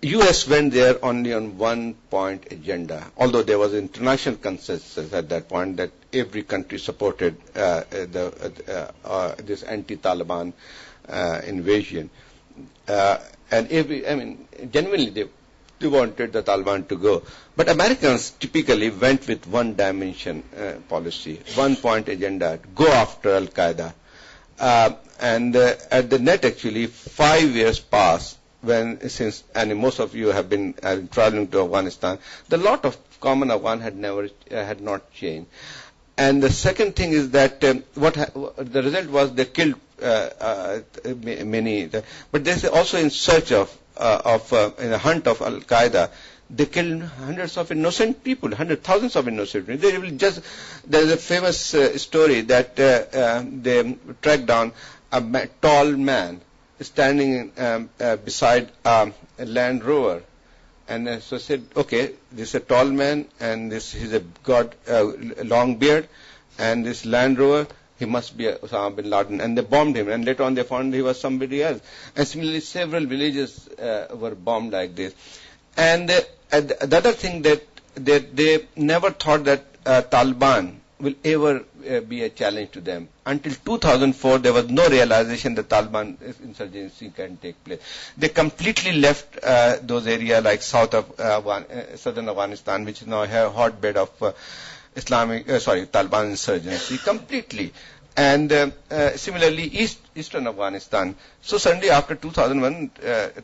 U.S. went there only on 1-point agenda, although there was international consensus at that point that every country supported this anti-Taliban invasion. Genuinely they wanted the Taliban to go. But Americans typically went with one-dimension policy, 1-point agenda, go after Al-Qaeda. And at the net, actually, 5 years passed and most of you have been traveling to Afghanistan. The lot of common Afghan had not changed. And the second thing is that the result was they killed many. But they also in search in a hunt of Al-Qaeda, they killed hundreds of innocent people, thousands of innocent people. There's a famous story that they tracked down a tall man standing beside a Land Rover, and so said, okay, this is a tall man, and he's got a long beard, and this Land Rover, he must be Osama bin Laden, and they bombed him, and later on they found he was somebody else. And similarly, several villages were bombed like this. And the other thing that they never thought that Taliban will ever be a challenge to them. Until 2004, there was no realization that Taliban insurgency can take place. They completely left those areas like southern Afghanistan, which is now a hotbed of Taliban insurgency, completely. And similarly, eastern Afghanistan. So suddenly after 2001,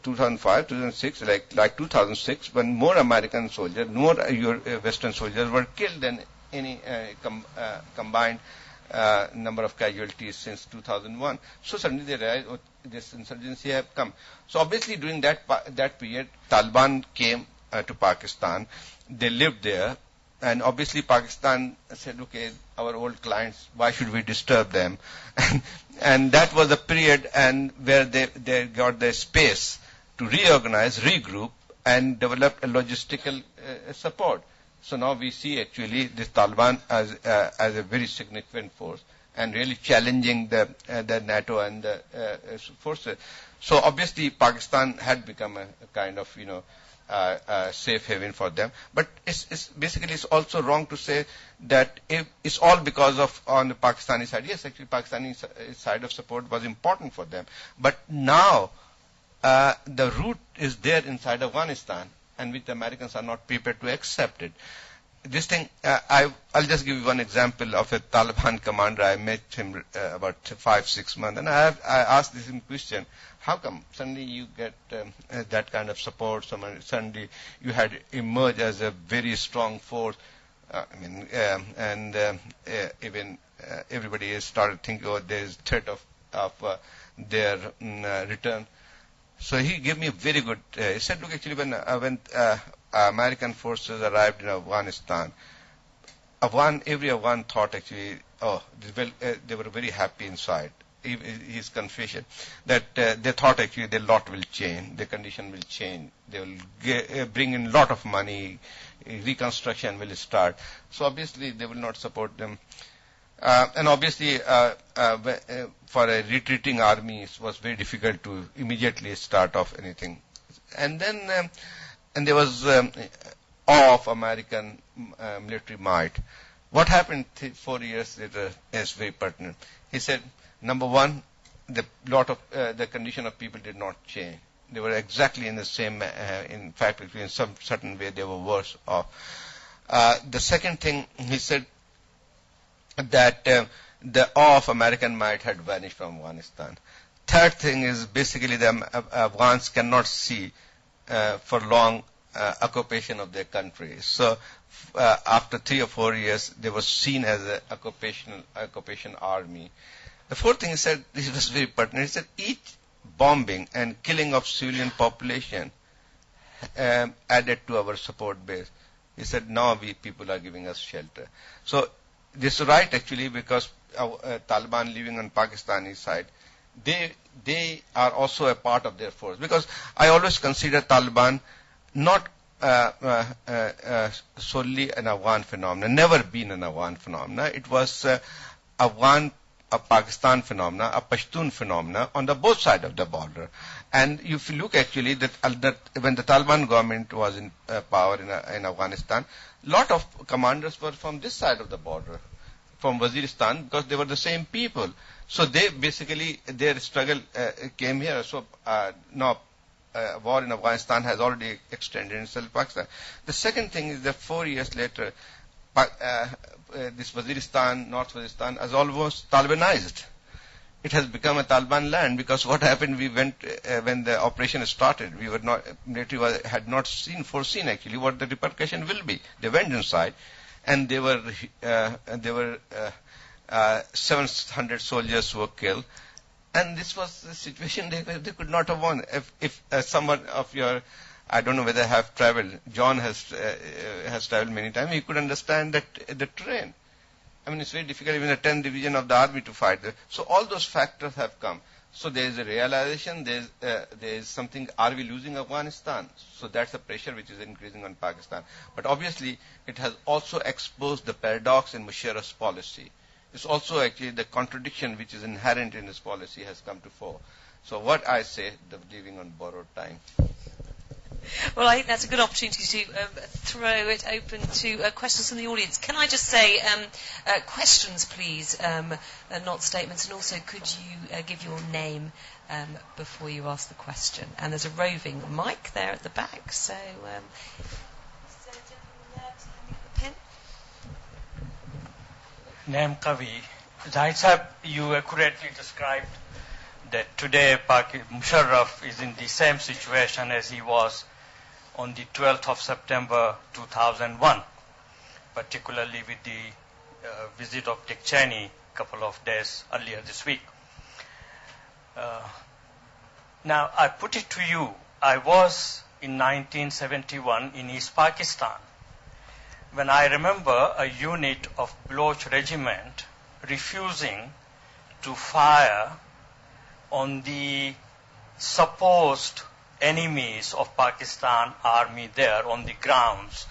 2005, 2006, like 2006, when more American soldiers, more Western soldiers were killed than any combined number of casualties since 2001. So suddenly they realized, this insurgency have come. So obviously during that period, Taliban came to Pakistan. They lived there. And obviously Pakistan said, okay, our old clients, why should we disturb them? And that was the period where they got the space to reorganize, regroup, and develop a logistical support. So now we see actually this Taliban as a very significant force and really challenging the NATO and the forces. So obviously Pakistan had become a kind of safe haven for them. But it's basically it's also wrong to say that it's all because of on the Pakistani side. Yes, actually Pakistani side of support was important for them. But now the root is there inside Afghanistan, and which the Americans are not prepared to accept it. this thing, I'll just give you one example of a Taliban commander. I met him about 5-6 months, and I asked him question: how come suddenly you get that kind of support? Suddenly you had emerged as a very strong force. Even everybody has started thinking, oh, there is threat of their return. So he gave me a very good. He said, look, actually, when American forces arrived in Afghanistan, every Afghan thought actually, they were very happy inside. His confession that they thought actually their lot will change, their condition will change, they will bring in a lot of money, reconstruction will start. So obviously they will not support them. And obviously for a retreating army it was very difficult to immediately start off anything. And then and there was awe of American military might. What happened 4 years later is very pertinent. He said, number one, the condition of people did not change. They were exactly in the same, in fact, in some certain way they were worse off. The second thing, he said that the awe of American might had vanished from Afghanistan. Third thing is basically the Afghans cannot see for long occupation of their country. So after 3 or 4 years, they were seen as an occupation army. The fourth thing he said, this was very pertinent, he said each bombing and killing of civilian population added to our support base. He said, now people are giving us shelter. So this is right actually, because Taliban living on Pakistani side, they are also a part of their force. Because I always consider Taliban not solely an Afghan phenomenon, never been an Afghan phenomenon. It was a Pakistan phenomena, a Pashtun phenomena on the both sides of the border. And if you look actually that when the Taliban government was in power in Afghanistan, lot of commanders were from this side of the border, from Waziristan, because they were the same people. So they basically, their struggle came here. So now war in Afghanistan has already extended itself to Pakistan. The second thing is that 4 years later, this Waziristan, North Waziristan, has almost Talibanized. It has become a Taliban land, because what happened, we went, when the operation started, we were not, military had not foreseen actually what the repercussion will be. They went inside, and there were 700 soldiers who were killed. And this was the situation they could not have won. If someone of your, I don't know whether I have traveled, John has traveled many times, he could understand that the terrain. I mean, it's very difficult even the 10th division of the army to fight there. So all those factors have come. So there is a realization, there is something, are we losing Afghanistan? So that's the pressure which is increasing on Pakistan. But obviously, it has also exposed the paradox in Musharraf's policy. It's also actually the contradiction which is inherent in his policy has come to fore. So what I say, the living on borrowed time. Well, I think that's a good opportunity to throw it open to questions from the audience. Can I just say, questions please, not statements, and also could you give your name before you ask the question? And there's a roving mic there at the back, so is there a gentleman there to hand me the pen? Name Kavi. Zahid Sahib, you accurately described that today Musharraf is in the same situation as he was on the 12th of September 2001, particularly with the visit of Dick Cheney a couple of days earlier this week. Now, I put it to you, I was in 1971 in East Pakistan, when I remember a unit of Baloch regiment refusing to fire on the supposed enemies of Pakistan army there on the grounds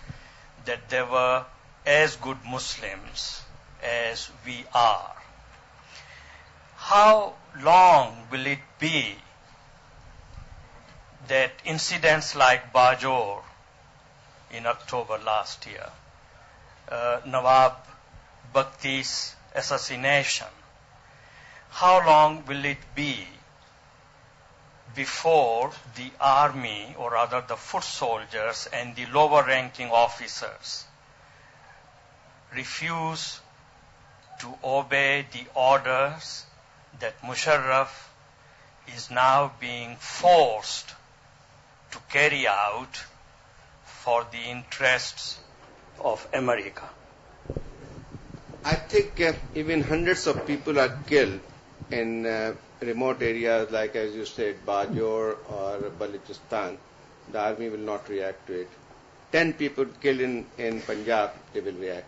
that they were as good Muslims as we are. How long will it be that incidents like Bajor in October last year, Nawab Bakhti's assassination, how long will it be before the army, or rather the foot soldiers and the lower ranking officers, refuse to obey the orders that Musharraf is now being forced to carry out for the interests of America. I think even hundreds of people are killed in remote areas like, as you said, Bajor or Balochistan. The army will not react to it. 10 people killed in Punjab, they will react.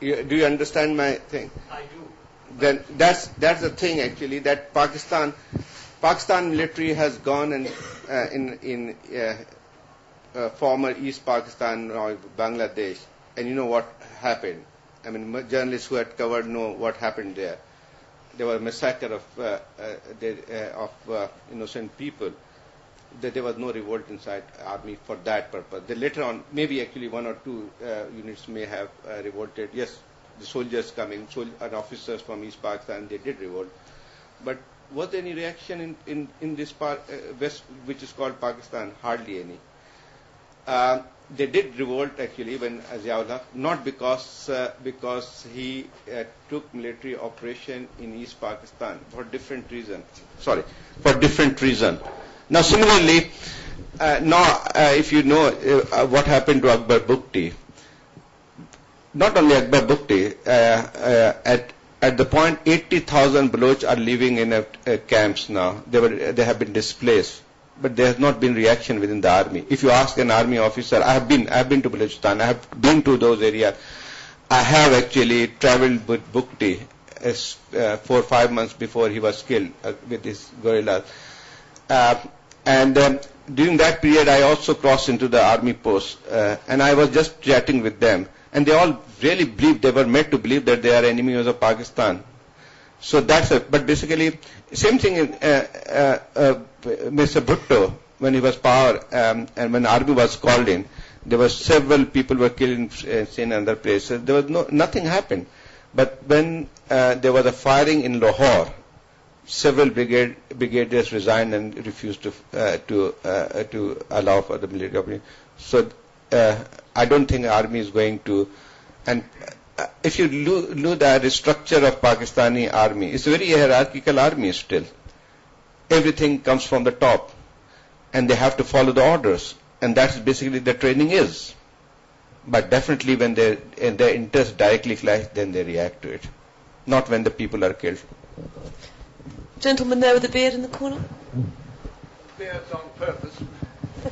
Do you understand my thing? I do. Then that's the thing actually, that Pakistan military has gone and in former East Pakistan or Bangladesh, and you know what happened. I mean, journalists who had covered know what happened there. There was a massacre of innocent people. There was no revolt inside army for that purpose. Then later on, maybe actually one or two units may have revolted. Yes, the soldiers coming, and officers from East Pakistan, they did revolt. But was there any reaction in this part, west, which is called Pakistan? Hardly any. They did revolt actually when Ziaullah, not because he took military operation in East Pakistan, for different reason. For different reason. Now similarly, if you know what happened to Akbar Bukti, not only Akbar Bukti, at the point 80,000 Baloch are living in camps now. They have been displaced. But there has not been reaction within the army. If you ask an army officer, I have been to Balochistan, I have been to those areas. I have actually traveled with Bukti 4 or 5 months before he was killed with his guerrillas. And during that period, I also crossed into the army post, and I was just chatting with them, and they all really believed, they were made to believe that they are enemies of Pakistan. So that's it. But basically, same thing in Mr. Bhutto, when he was power, and when army was called in, there were several people were killed in other places. There was nothing happened. But when there was a firing in Lahore, several brigadiers resigned and refused to allow for the military operation. So I don't think the army is going to. And if you look at the structure of Pakistani army, it's a very hierarchical army still. Everything comes from the top, and they have to follow the orders, and that's basically the training is. But definitely when their interests directly clash, then they react to it, not when the people are killed. Gentleman there with the beard in the corner. Beard's on purpose.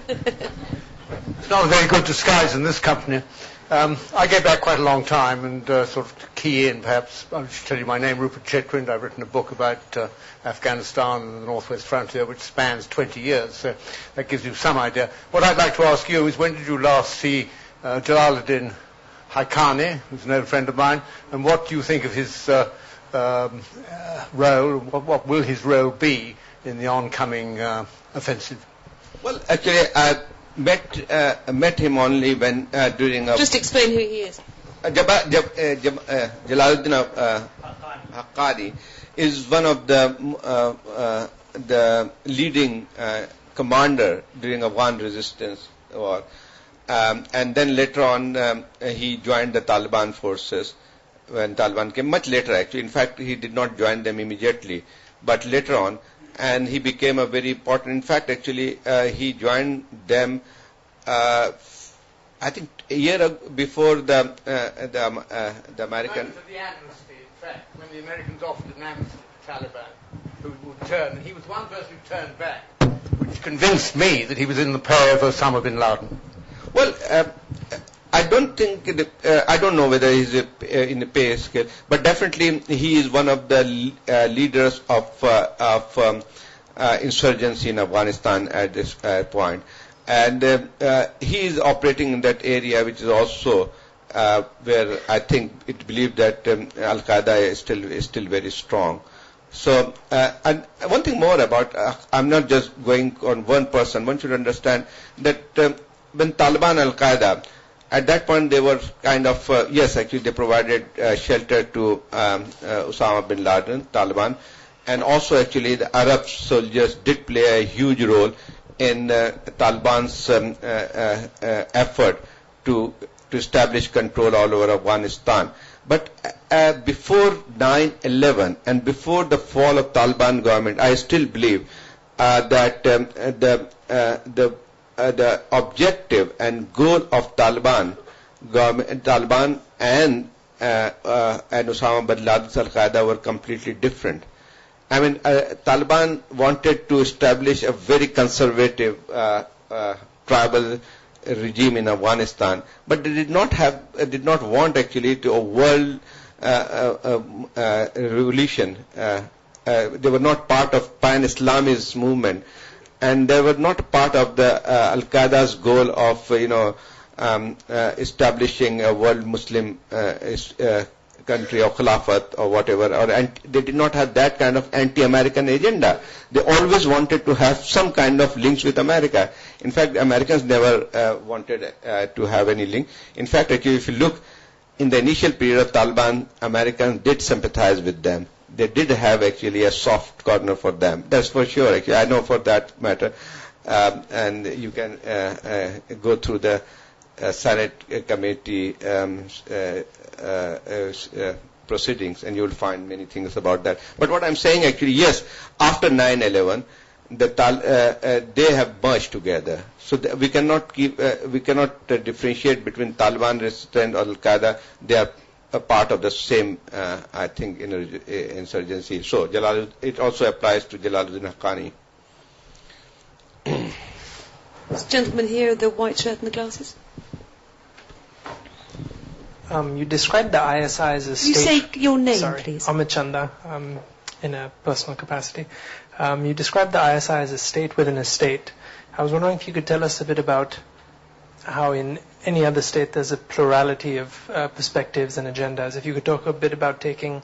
It's not a very good disguise in this company. I go back quite a long time, and sort of to key in, perhaps, I'll just tell you my name, Rupert Chetwynd. I've written a book about Afghanistan and the Northwest Frontier, which spans 20 years, so that gives you some idea. What I'd like to ask you is, when did you last see Jalaluddin Haqqani, who's an old friend of mine, and what do you think of his role, what will his role be in the oncoming offensive? Well, actually, I met him only when during a... Just explain who he is. Jalaluddin Haqqani is one of the leading commander during Afghan resistance war. And then later on, he joined the Taliban forces when Taliban came, much later actually. In fact, he did not join them immediately, but later on, and he became a very important, in fact, actually, he joined them, I think, a year before the American... Of the amnesty, in fact, when the Americans offered an amnesty to Taliban, who would turn, and he was one person who turned back, which convinced me that he was in the pay of Osama bin Laden. Well, I don't think, I don't know whether he's in the pay scale, but definitely he is one of the leaders of insurgency in Afghanistan at this point. And he is operating in that area, which is also where I think it believed that Al-Qaeda is still very strong. So, and one thing more about, I'm not just going on one person. One should understand that when Taliban, Al-Qaeda, at that point they were kind of, yes, actually they provided shelter to Osama bin Laden, Taliban, and also actually the Arab soldiers did play a huge role in Taliban's effort to establish control all over Afghanistan. But before 9/11 and before the fall of Taliban government, I still believe that the objective and goal of Taliban and Osama bin Laden's Al-Qaeda were completely different. I mean, Taliban wanted to establish a very conservative tribal regime in Afghanistan, but they did not want actually to a world revolution. They were not part of pan-Islamist movement, and they were not part of the Al-Qaeda's goal of establishing a world Muslim country or Khilafat or whatever, and they did not have that kind of anti-American agenda. They always wanted to have some kind of links with America. In fact, Americans never wanted to have any link. In fact, actually, if you look in the initial period of Taliban, Americans did sympathize with them. They did have actually a soft corner for them. That's for sure. Actually, I know for that matter. And you can go through the Senate committee proceedings, and you will find many things about that. But what I'm saying actually, yes, after 9/11, they have merged together. So we cannot differentiate between Taliban resistance or Al-Qaeda. They are a part of the same, I think, insurgency. So it also applies to Jalaluddin Haqqani. This gentleman here, the white shirt and the glasses. You described the ISI as a state... You say your name, Sorry, please. Amit Chanda, in a personal capacity. You described the ISI as a state within a state. I was wondering if you could tell us a bit about how in any other state there's a plurality of perspectives and agendas. If you could talk a bit about taking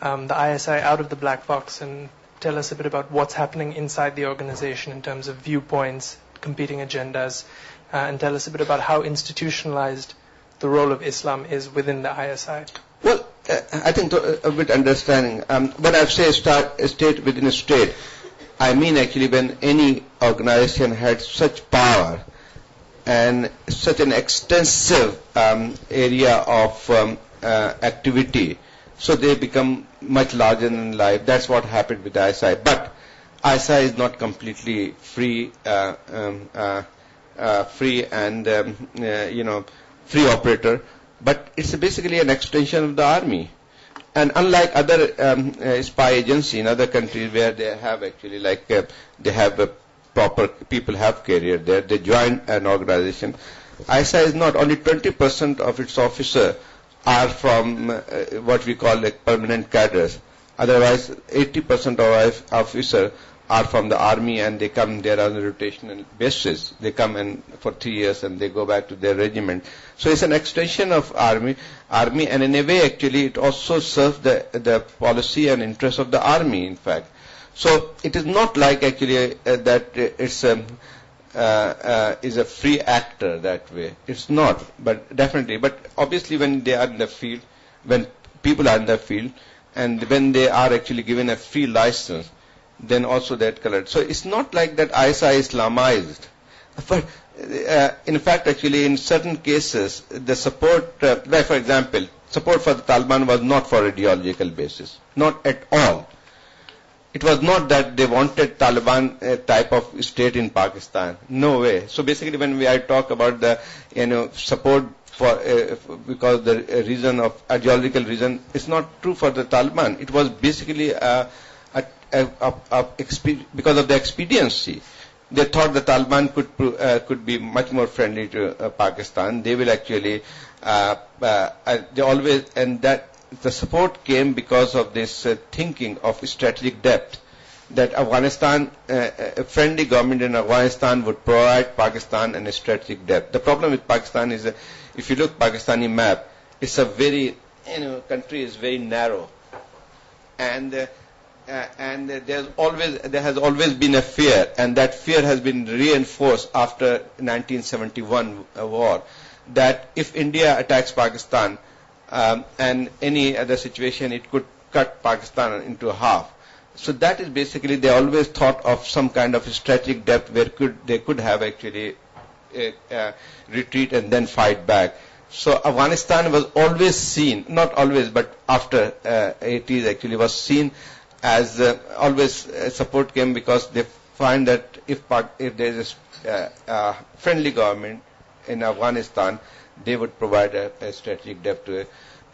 the ISI out of the black box and tell us a bit about what's happening inside the organization in terms of viewpoints, competing agendas, and tell us a bit about how institutionalized the role of Islam is within the ISI. Well, I think a bit understanding. When I say a state within a state, I mean actually when any organization had such power and such an extensive area of activity, so they become much larger than life. That's what happened with the ISI. But ISI is not completely free free operator, but it's basically an extension of the army. And unlike other spy agencies in other countries where they have actually they have a proper people have career there, they join an organization. ISI is not. Only 20% of its officers are from what we call permanent cadres. Otherwise, 80% of officers are from the army, and they come there on a rotational basis. They come in for 3 years and they go back to their regiment. So it's an extension of army, and in a way actually it also serves the policy and interest of the army, in fact. So it is not like actually that it's is a free actor that way. It's not, but definitely. But obviously when they are in the field, when people are in the field, and when they are actually given a free license, then also that colored. So it's not like that ISI Islamized. But in fact, actually, in certain cases, the support, like for example, support for the Taliban was not for ideological basis, not at all. It was not that they wanted Taliban type of state in Pakistan. No way. So basically, when I talk about the support for because the reason of ideological reason, it's not true for the Taliban. It was basically because of the expediency. They thought the Taliban could be much more friendly to Pakistan. They will actually they always, and that the support came because of this thinking of strategic depth, that Afghanistan, a friendly government in Afghanistan would provide Pakistan a strategic depth. The problem with Pakistan is that if you look Pakistani map, it's a very country is very narrow, and there has always been a fear, and that fear has been reinforced after 1971 war, that if India attacks Pakistan and any other situation, it could cut Pakistan into half. So that is basically, they always thought of some kind of strategic depth where they could have actually retreat and then fight back. So Afghanistan was always seen, not always, but after 80s actually was seen as always support came because they find that if there is a friendly government in Afghanistan, they would provide a strategic depth to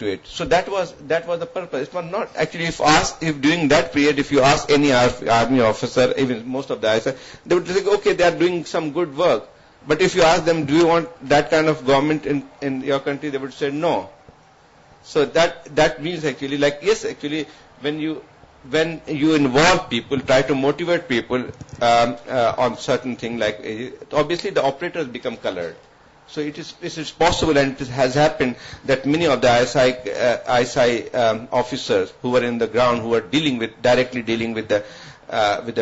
it. So that was the purpose. It was not actually, if during that period, if you ask any army officer, even most of the ISI, they would think, okay, they are doing some good work. But if you ask them, do you want that kind of government in your country, they would say no. So that means actually, like, yes, actually, when you involve people, try to motivate people on certain things, like obviously the operators become colored. So it is possible, and it has happened that many of the ISI officers who were in the ground, who were directly dealing with the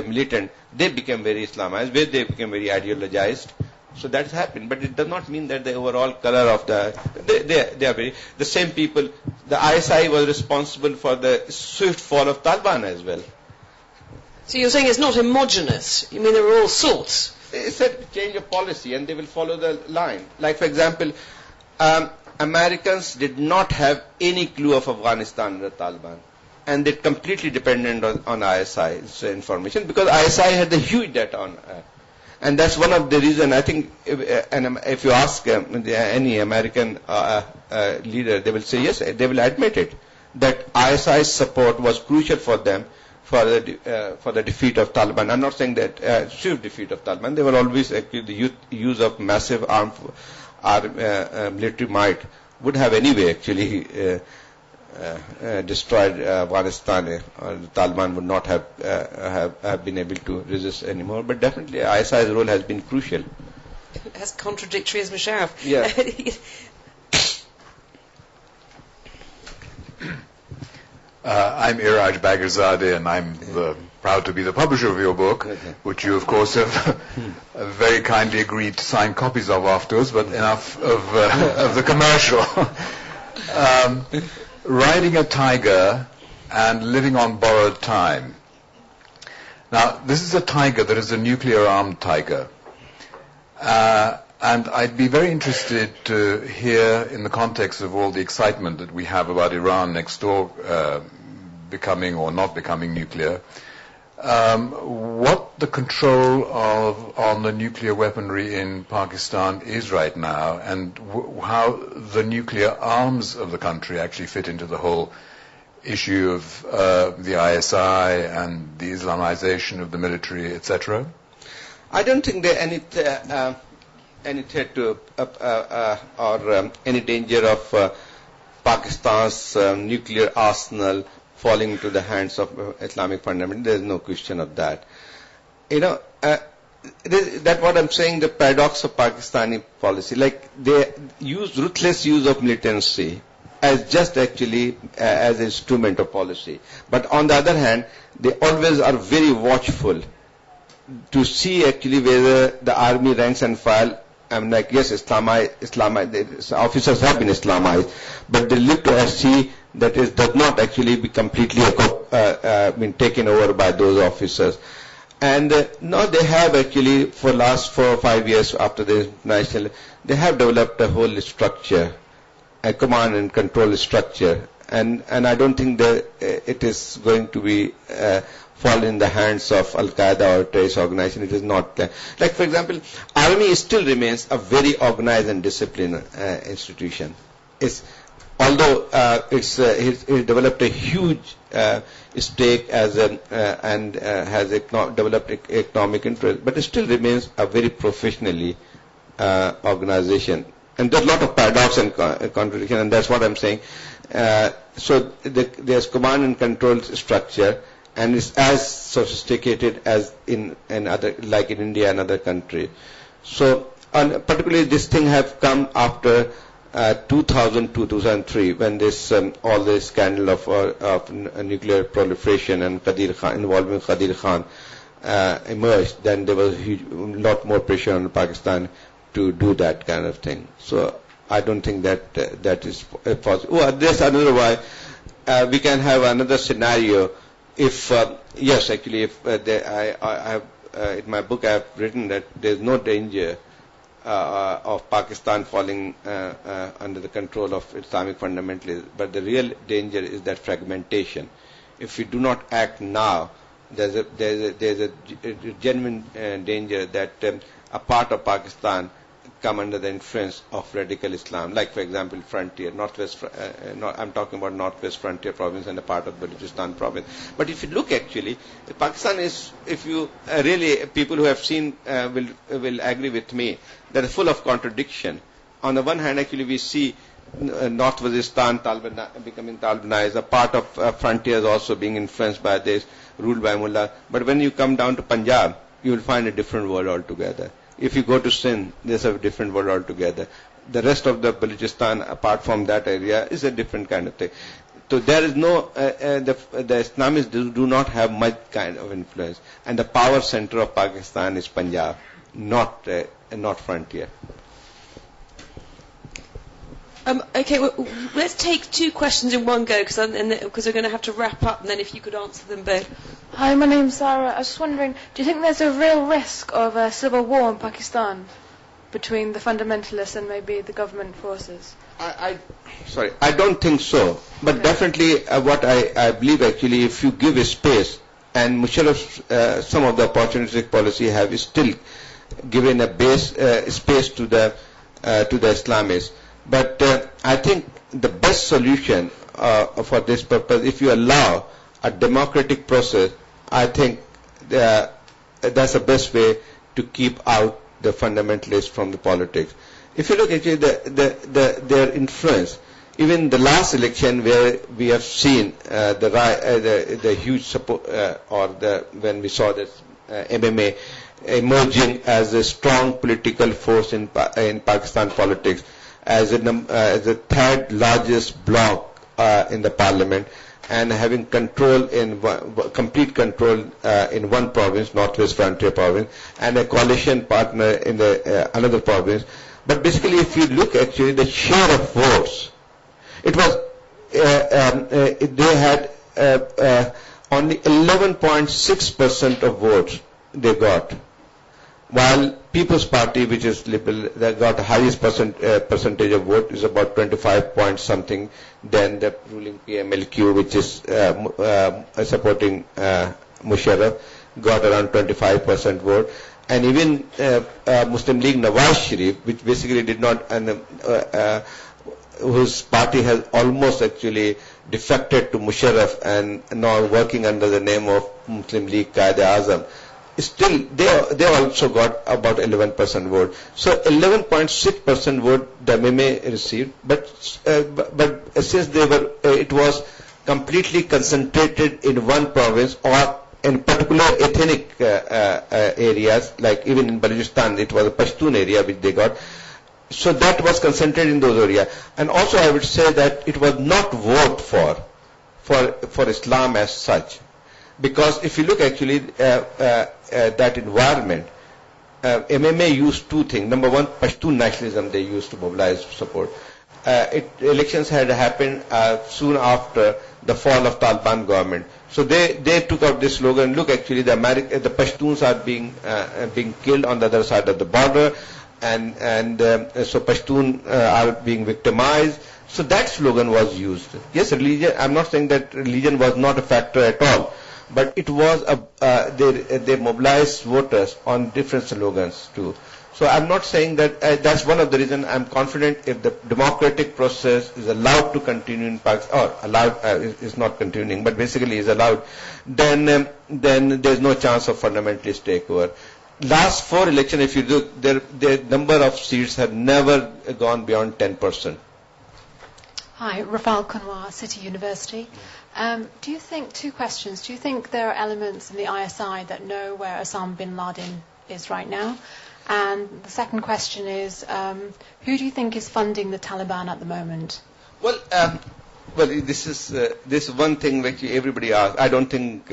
militant, they became very Islamized, they became very ideologized. So that's happened, but it does not mean that the overall color of they are the same people. The ISI was responsible for the swift fall of Taliban as well. So you're saying it's not homogenous? You mean there are all sorts? It's a change of policy, and they will follow the line. Like, for example, Americans did not have any clue of Afghanistan under Taliban, and they completely dependent on ISI's information, because ISI had the huge debt on. And that's one of the reasons, I think, if you ask any American leader, they will say yes, they will admit it, that ISI's support was crucial for them for the defeat of Taliban. I'm not saying that swift defeat of Taliban. They were always actually the use of massive armed military might would have anyway actually destroyed Afghanistan. The Taliban would not have been able to resist anymore. But definitely ISI's role has been crucial. As contradictory as Musharraf. Yeah. I'm Iraj Bagherzadeh, and I'm proud to be the publisher of your book, which you, of course, have very kindly agreed to sign copies of afterwards, but enough of the commercial. Riding a tiger and living on borrowed time. Now, this is a tiger that is a nuclear-armed tiger. And I'd be very interested to hear, in the context of all the excitement that we have about Iran next door becoming or not becoming nuclear, what the control on the nuclear weaponry in Pakistan is right now, and how the nuclear arms of the country actually fit into the whole issue of the ISI and the Islamization of the military, etc. I don't think there are any threat to or any danger of Pakistan's nuclear arsenal falling into the hands of Islamic fundamentalists. There is no question of that. That's what I'm saying, the paradox of Pakistani policy. Like, they use ruthless use of militancy as just actually as an instrument of policy. But on the other hand, they always are very watchful to see actually whether the army ranks and file, like, yes, Islamized, officers have been Islamized, but they look to see that it does not actually be completely been taken over by those officers. And now they have actually, for last 4 or 5 years after the national, they have developed a whole structure, a command and control structure, and I don't think that it is going to be fall in the hands of Al-Qaeda or terrorist organization. It is not there. Like, for example, army still remains a very organized and disciplined institution. Although it's developed a huge stake as and has developed economic interest, but it still remains a very professionally organization. And there's a lot of paradox and contradiction, and that's what I'm saying. So there's command and control structure, and it's as sophisticated as in other, like in India and other countries. So, particularly this thing have come after 2002, 2003, when this all this scandal of nuclear proliferation and involving Qadir Khan emerged. Then there was a lot more pressure on Pakistan to do that kind of thing. So I don't think that is possible. Oh, there's another why we can have another scenario Yes, actually, I have in my book I have written that there is no danger of Pakistan falling under the control of Islamic fundamentalists, but the real danger is that fragmentation. If we do not act now, there's a genuine danger that a part of Pakistan come under the influence of radical Islam, like for example frontier, I'm talking about northwest frontier province and a part of Balochistan province. But if you look actually, Pakistan is, if you really, people who have seen will agree with me, that is full of contradiction. On the one hand, actually we see North Waziristan becoming Talibanized, a part of frontiers also being influenced by this, ruled by mullah. But when you come down to Punjab, you will find a different world altogether. If you go to Sindh, there's a different world altogether. The rest of the Balochistan, apart from that area, is a different kind of thing. So there is no, the Islamists do not have much kind of influence. And the power center of Pakistan is Punjab, not frontier. Okay, well, let's take two questions in one go, because we're going to have to wrap up, and then if you could answer them both. Hi, my name's Sarah. I was just wondering, do you think there's a real risk of a civil war in Pakistan between the fundamentalists and maybe the government forces? I don't think so. But definitely what I believe actually, if you give a space, and Musharraf's some of the opportunistic policy have still given a space to the Islamists. But I think the best solution for this purpose, if you allow a democratic process, I think that's the best way to keep out the fundamentalists from the politics. If you look at their influence, even the last election where we have seen the huge support, when we saw that MMA emerging as a strong political force in Pakistan politics, as the third largest bloc in the parliament, and having complete control in one province, Northwest Frontier province, and a coalition partner in another province. But basically, if you look actually the share of votes, it was they had only 11.6% of votes they got, while People's Party, which is liberal, that got the highest percentage of vote, is about 25 point something. Then the ruling PMLQ, which is supporting Musharraf, got around 25% vote. And even Muslim League Nawaz Sharif, which basically did not, whose party has almost actually defected to Musharraf and now working under the name of Muslim League Qaeda-Azam, still they also got about 11% vote. So 11.6% vote the MMA received, but since it was completely concentrated in one province or in particular ethnic areas, like even in Balochistan it was a Pashtun area which they got. So that was concentrated in those areas. And also I would say that it was not vote for Islam as such. Because if you look actually that environment, MMA used two things. Number one, Pashtun nationalism they used to mobilize support. Elections had happened soon after the fall of Taliban government. So they took out this slogan, look actually the Pashtuns are being killed on the other side of the border, and so Pashtun are being victimized. So that slogan was used. Yes, religion, I'm not saying that religion was not a factor at all. But it was they mobilized voters on different slogans too. So I'm not saying that that's one of the reasons I'm confident if the democratic process is allowed to continue in Pakistan, or allowed is not continuing, but basically is allowed, then there's no chance of fundamentalist takeover. Last 4 elections, if you look, their number of seats have never gone beyond 10%. Hi, Rafal Kunwar, City University. Do you think, 2 questions, do you think there are elements in the ISI that know where Osama bin Laden is right now? And the second question is, who do you think is funding the Taliban at the moment? Well, this is one thing which everybody asks. I don't think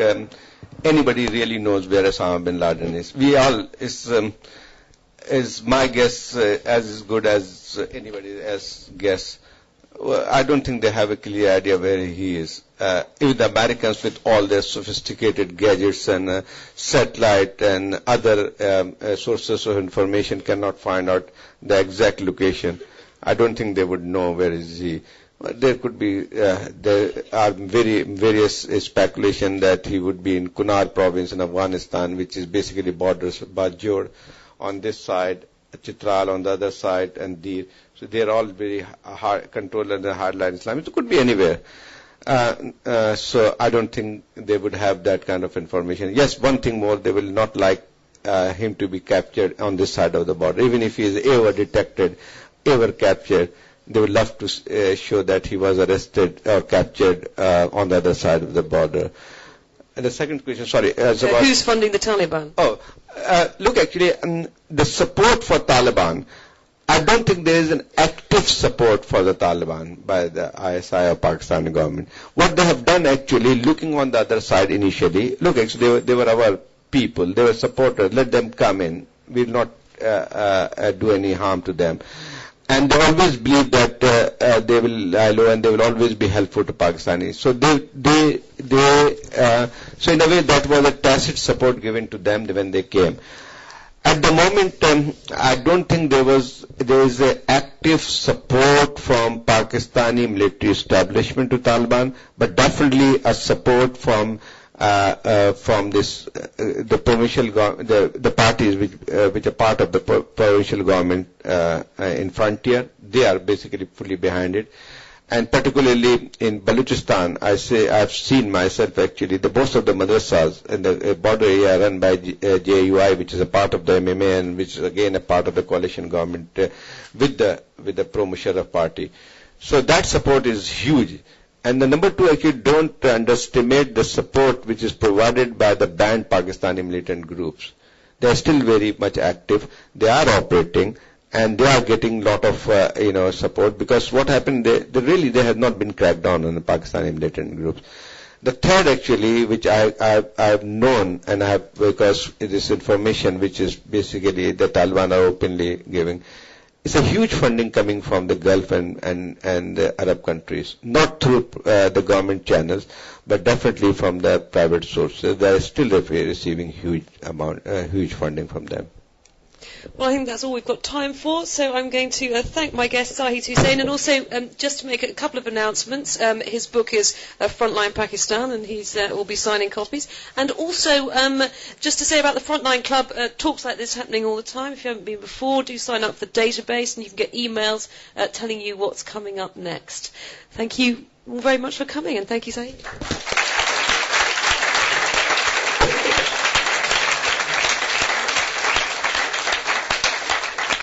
anybody really knows where Osama bin Laden is. We all, is my guess as good as anybody else's guess. I don't think they have a clear idea where he is. Even the Americans, with all their sophisticated gadgets and satellite and other sources of information, cannot find out the exact location. I don't think they would know where is he. There could be, there are various speculation that he would be in Kunar province in Afghanistan, which is basically borders Bajor on this side, Chitral on the other side, and Dir. So they are all very hard controlled under hardline Islamists. It could be anywhere. So I don't think they would have that kind of information. Yes, one thing more, they will not like him to be captured on this side of the border. Even if he is ever detected, ever captured, they would love to show that he was arrested or captured on the other side of the border. And the second question, sorry. Who's funding the Taliban? Look, actually, the support for Taliban, I don't think there is an active support for the Taliban by the ISI or Pakistani government. What they have done, actually, looking on the other side initially, look, actually, they were our people, they were supporters, let them come in. We will not do any harm to them. And they always believe that they will lie low and they will always be helpful to Pakistanis. So so in a way that was a tacit support given to them when they came. At the moment, I don't think there is an active support from Pakistani military establishment to Taliban, but definitely a support from this the provincial the parties which are part of the provincial government in frontier. They are basically fully behind it, and particularly in Balochistan, I've seen myself actually most of the madrassas in the border area run by JUI, which is a part of the MMA and which is again a part of the coalition government with the pro-Musharraf party. So that support is huge. And the number two, actually, don't underestimate the support which is provided by the banned Pakistani militant groups. They are still very much active. They are operating, and they are getting a lot of support, because what happened, they have not been cracked down on the Pakistani militant groups. The third, actually, which I've known, and I have, because it is information which is basically the Taliban are openly giving. It's a huge funding coming from the Gulf and the Arab countries, not through the government channels, but definitely from the private sources. They are still receiving huge funding from them. Well, I think that's all we've got time for, so I'm going to thank my guest, Zahid Hussain, and also just to make a couple of announcements. His book is Frontline Pakistan, and he will be signing copies. And also, just to say about the Frontline Club, talks like this happening all the time. If you haven't been before, do sign up for the database, and you can get emails telling you what's coming up next. Thank you all very much for coming, and thank you, Zahid.